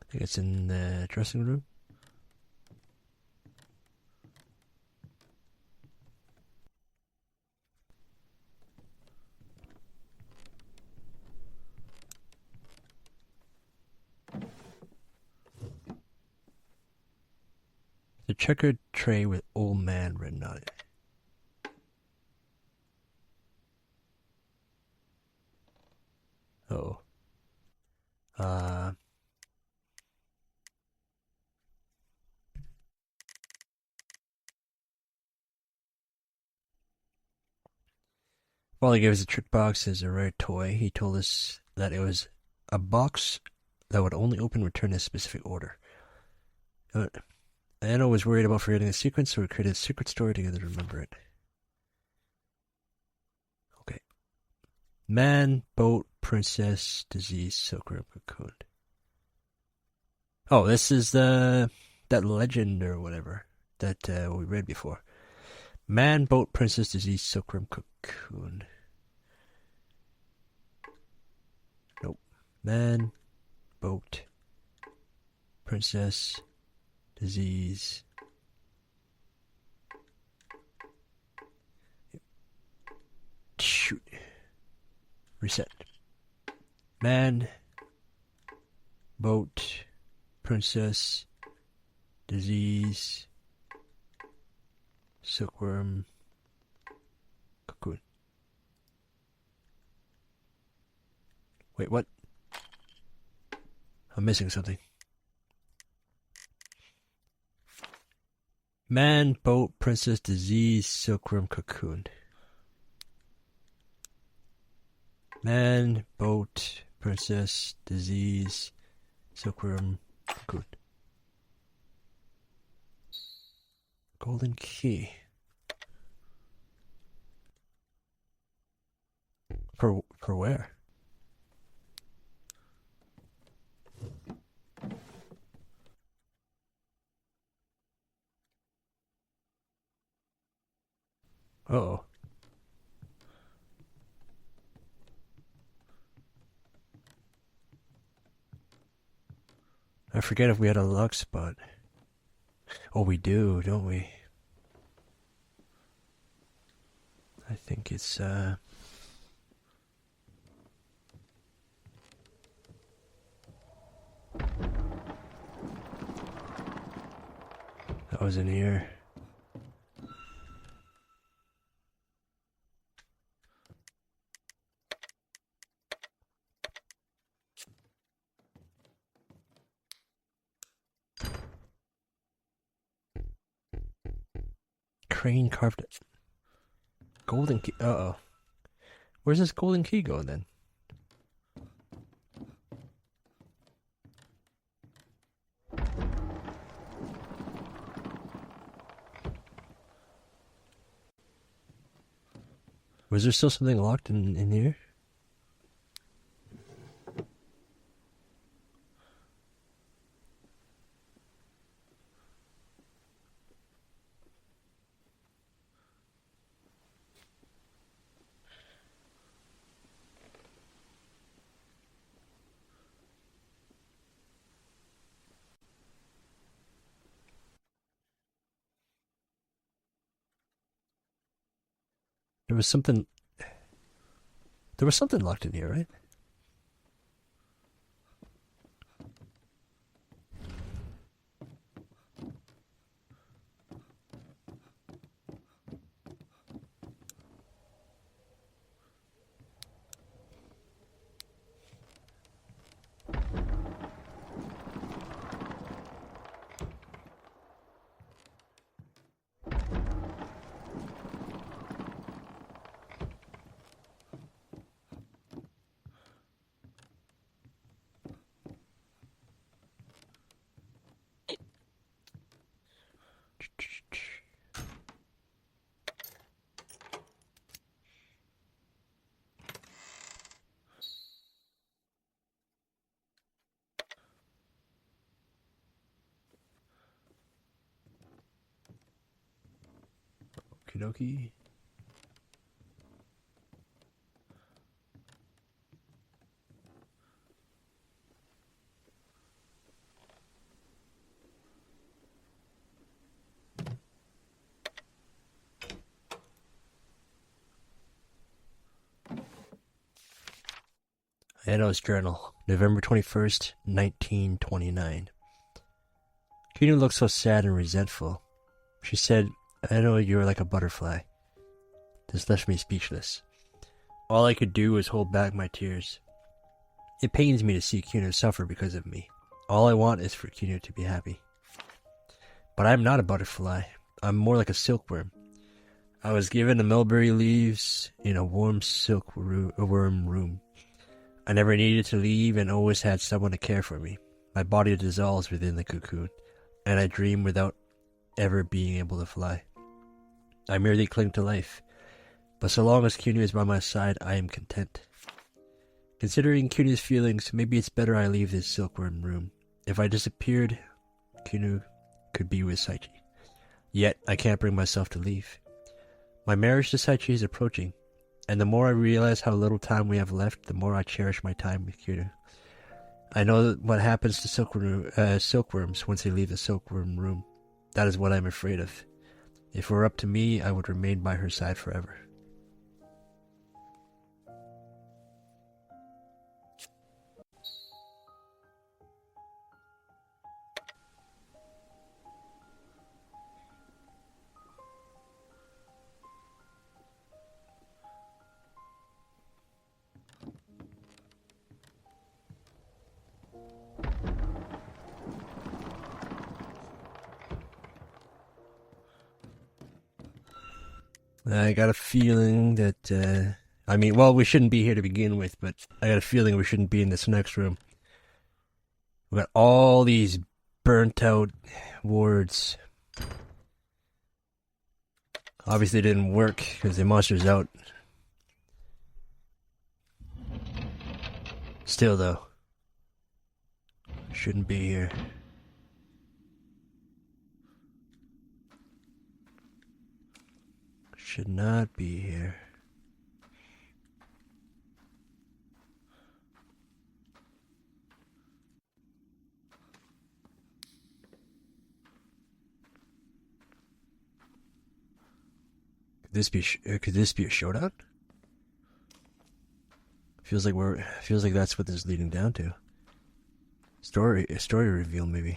I think it's in the dressing room. a checkered tray with old man written on it. Oh. While he gave us a trick box as a rare toy, he told us that it was a box that would only open and return in a specific order. Anna was worried about forgetting the sequence, so we created a secret story together to remember it. Okay. Man, boat, princess, disease, silkworm, cocoon. Oh, this is that legend or whatever that we read before. Man, boat, princess, disease, silkworm, cocoon. Nope. Man, boat, princess, disease. Shoot. Reset. Man, boat, princess, disease, silkworm, cocoon. Wait, what? I'm missing something. Man, boat, princess, disease, silkworm, cocoon. Man, boat, princess, disease, silkworm, cocoon. Golden key. For where? Uh-oh. I forget if we had a luck spot. Oh, we do, don't we? I think it's, That was in here. Crane carved it. Golden key. Uh-oh. Where's this golden key go then? Was there still something locked in here? There was something locked in here, right? Okie dokie. Anna's journal, November 21st, 1929. Kinu looked so sad and resentful. She said, I know you're like a butterfly. This left me speechless. All I could do was hold back my tears. It pains me to see Kinu suffer because of me. All I want is for Kinu to be happy. But I'm not a butterfly. I'm more like a silkworm. I was given the mulberry leaves in a warm silkworm room. I never needed to leave and always had someone to care for me. My body dissolves within the cocoon, and I dream without ever being able to fly. I merely cling to life, but so long as Kinu is by my side, I am content. Considering Kinu's feelings, maybe it's better I leave this silkworm room. If I disappeared, Kinu could be with Saichi. Yet, I can't bring myself to leave. My marriage to Saichi is approaching, and the more I realize how little time we have left, the more I cherish my time with Kinu. I know what happens to silkworms once they leave the silkworm room. That is what I'm afraid of. If it were up to me, I would remain by her side forever. I got a feeling that, we shouldn't be here to begin with, but I got a feeling we shouldn't be in this next room. We got all these burnt out wards. Obviously it didn't work because the monster's out. Still though, shouldn't be here. Should not be here. Could this be a showdown? Feels like that's what this is leading down to. A story reveal maybe.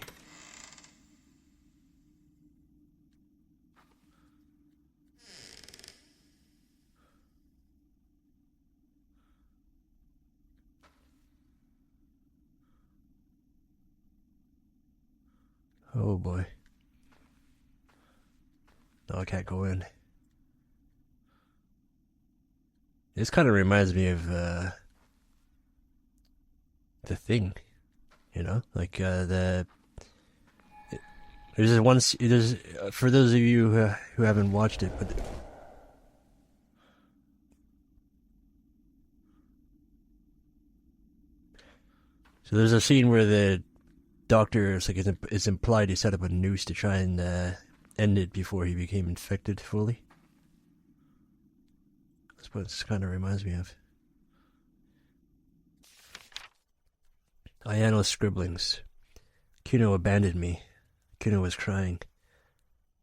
Oh boy. No, I can't go in. This kind of reminds me of The Thing, you know, like there's this one. There's for those of you who haven't watched it, but so there's a scene where the doctor, it's implied he set up a noose to try and end it before he became infected fully. That's what this kind of reminds me of. Ayano's scribblings. Kino abandoned me. Kino was crying.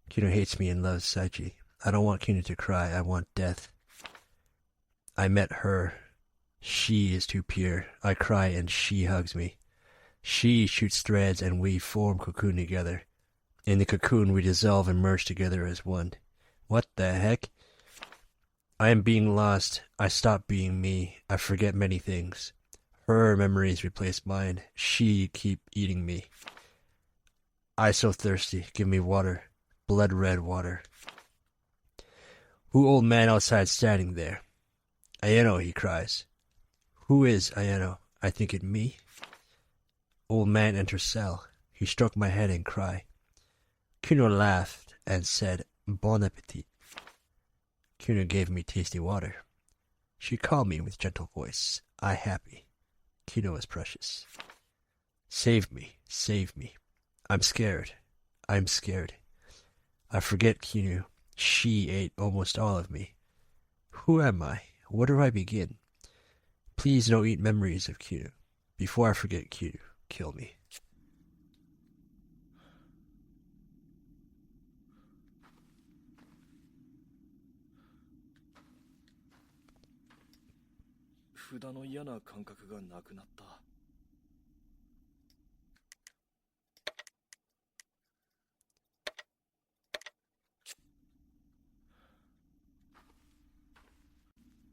Kino hates me and loves Saichi. I don't want Kino to cry. I want death. I met her. She is too pure. I cry and she hugs me. She shoots threads and we form Cocoon together. In the cocoon we dissolve and merge together as one. What the heck? I am being lost. I stop being me. I forget many things. Her memories replace mine. She keep eating me. I so thirsty. Give me water. Blood red water. Who old man outside standing there? Ayano, he cries. Who is Ayano? I think it me. Old man enters cell. He stroked my head and cried. Kuno laughed and said, Bon appetit. Kuno gave me tasty water. She called me with gentle voice. I happy. Kuno is precious. Save me, save me. I'm scared. I'm scared. I forget Kuno. She ate almost all of me. Who am I? Where do I begin? Please don't eat memories of Kuno. Before I forget Kuno, kill me.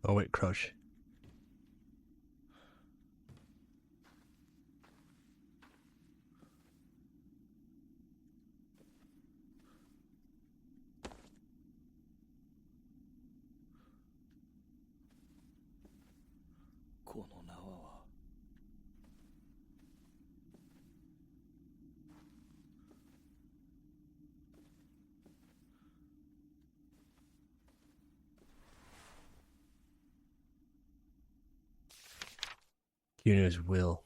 Oh wait, crouch. Yuno's will.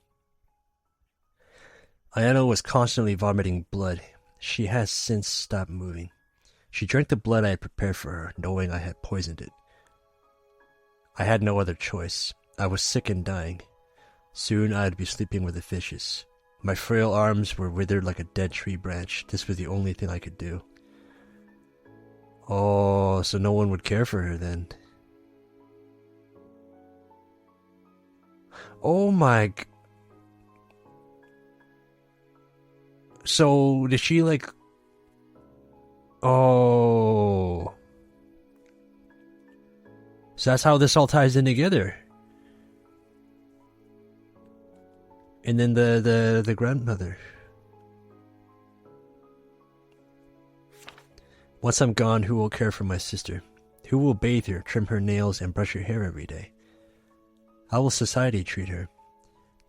Ayano was constantly vomiting blood. She has since stopped moving. She drank the blood I had prepared for her, knowing I had poisoned it. I had no other choice. I was sick and dying. Soon I would be sleeping with the fishes. My frail arms were withered like a dead tree branch. This was the only thing I could do. Oh, so no one would care for her then. Oh my... So, did she like... Oh... So that's how this all ties in together. And then the grandmother. Once I'm gone, who will care for my sister? Who will bathe her, trim her nails, and brush her hair every day? How will society treat her?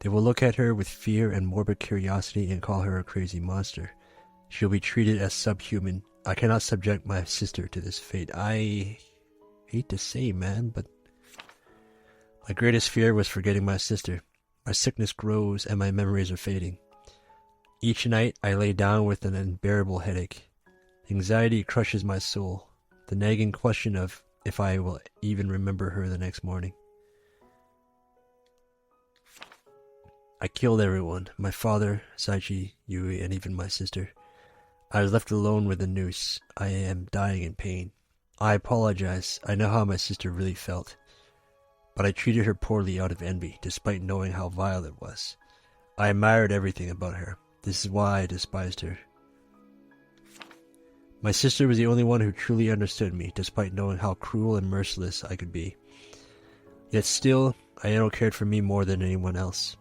They will look at her with fear and morbid curiosity and call her a crazy monster. She'll be treated as subhuman. I cannot subject my sister to this fate. I hate to say, man, but my greatest fear was forgetting my sister. My sickness grows and my memories are fading. Each night I lay down with an unbearable headache. Anxiety crushes my soul. The nagging question of if I will even remember her the next morning. I killed everyone. My father, Saichi, Yui, and even my sister. I was left alone with a noose. I am dying in pain. I apologize. I know how my sister really felt. But I treated her poorly out of envy, despite knowing how vile it was. I admired everything about her. This is why I despised her. My sister was the only one who truly understood me, despite knowing how cruel and merciless I could be. Yet still, Ayano cared for me more than anyone else.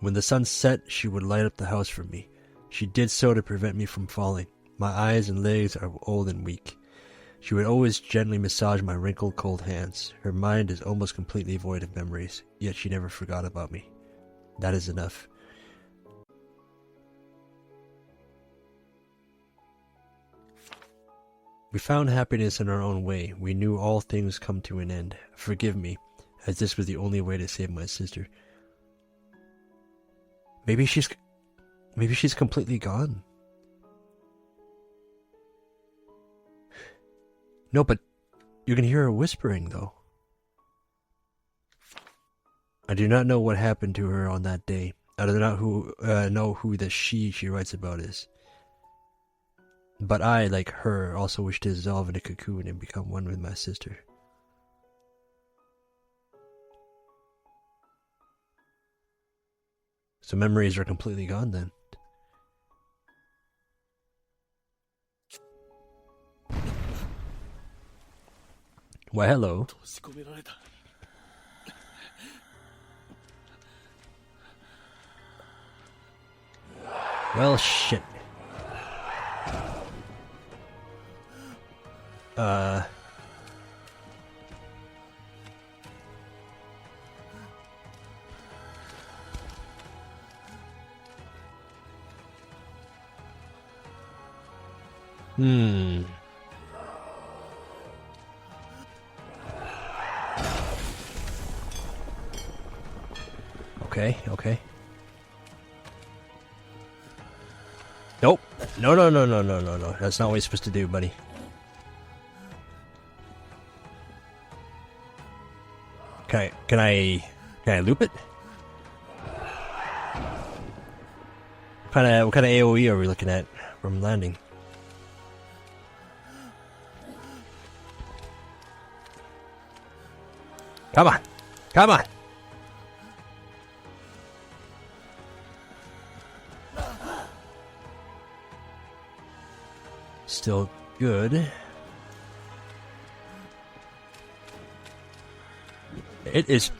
When the sun set, she would light up the house for me. She did so to prevent me from falling. My eyes and legs are old and weak. She would always gently massage my wrinkled, cold hands. Her mind is almost completely void of memories, yet she never forgot about me. That is enough. We found happiness in our own way. We knew all things come to an end. Forgive me, as this was the only way to save my sister. Maybe she's completely gone. No, but you can hear her whispering, though. I do not know what happened to her on that day. I do not know who the she writes about is. But I, like her, also wish to dissolve in a cocoon and become one with my sister. So memories are completely gone then. Why, hello. Well, shit. Okay. Nope. No. That's not what you're supposed to do, buddy. Can I loop it? What kind of AoE are we looking at from landing? Come on! Still good. It is...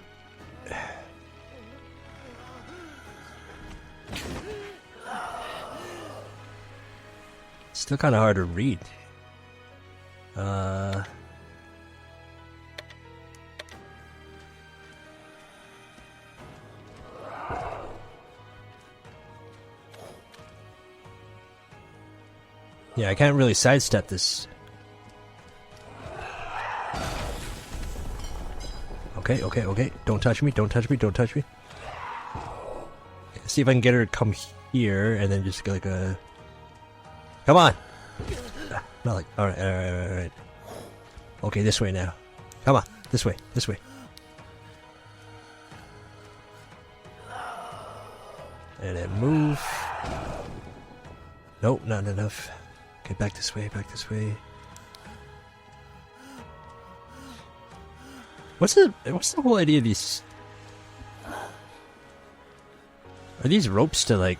Still kind of hard to read. Yeah, I can't really sidestep this. Okay. Don't touch me. Don't touch me. See if I can get her to come here and then just go like a... Come on! Not like... Alright. Okay, this way now. Come on. This way. And then move. Nope, not enough. Okay, back this way. What's the whole idea of these? Are these ropes to like?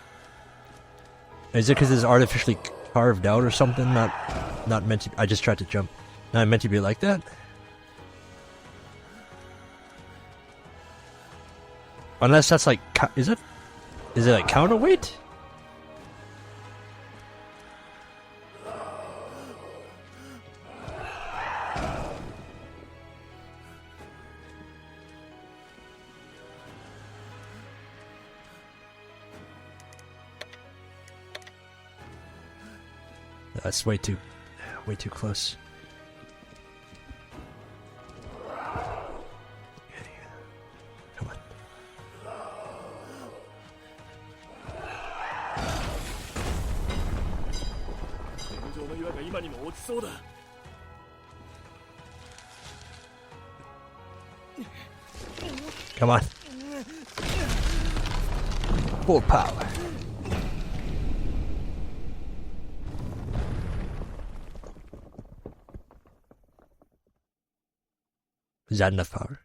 Is it because it's artificially carved out or something? Not meant to. I just tried to jump. Not meant to be like that. Unless that's like, is it like counterweight? That's way too close. Okay. Come on. Come on. Full power. Is that enough power?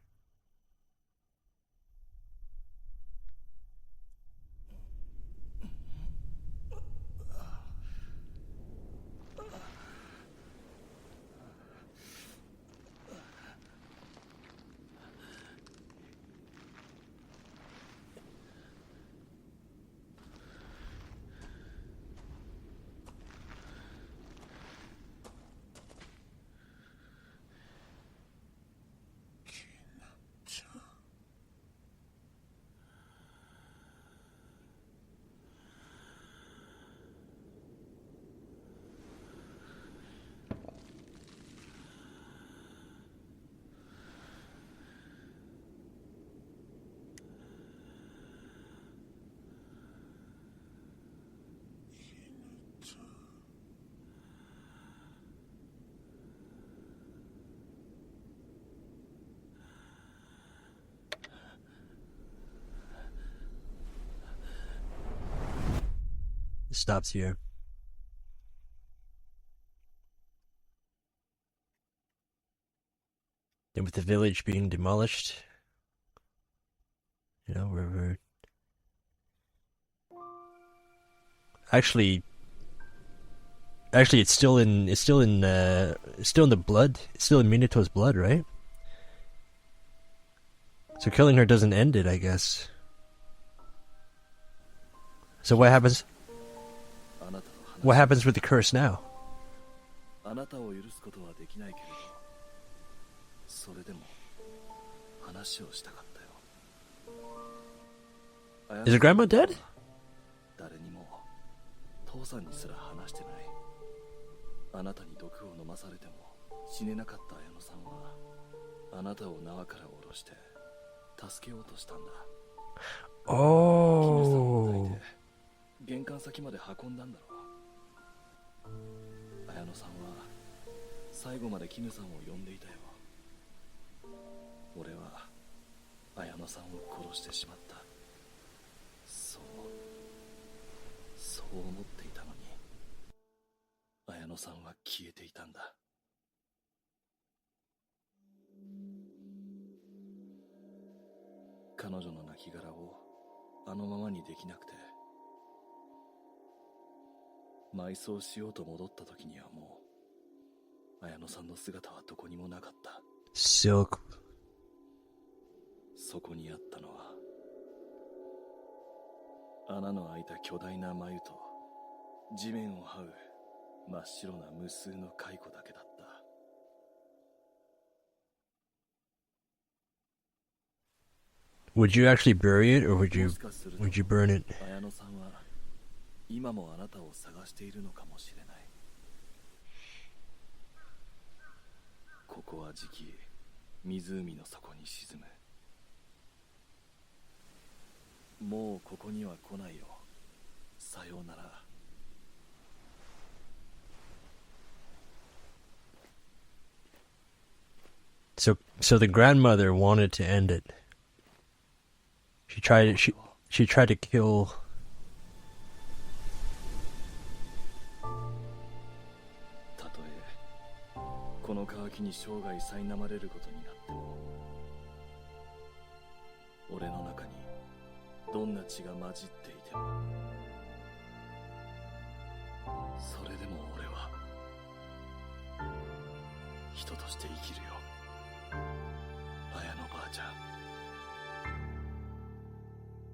It stops here. And with the village being demolished, you know, we're actually it's still in the blood. It's still in Minato's blood, right? So killing her doesn't end it, I guess. So what happens? What happens with the curse now? Is her grandma dead? Oh. 玄関先まで運んだんだろう。綾乃さんは最後まで絹さんを呼んでいたよ。俺は綾乃さんを殺してしまった。そう思っていたのに、綾乃さんは消えていたんだ。彼女の亡骸をあのままにできなくて。埋葬しようと戻った時にはもう綾乃さんの姿はどこにもなかった。Silk. 底にあったのは穴の開いた巨大な繭と地面を這う真っ白な無数の蚕だけだった。Would you actually bury it, or would you もしかすると burn it? 綾乃さんは今もあなたを探しているのかもしれない。ここはじき湖の底に沈む。もうここには来ないよ。さようなら。So the grandmother wanted to end it. She tried to kill. たとえこの渇きに生涯苛まれることになっても、俺の中にどんな血が混じっていても、それでも俺は人として生きるよ。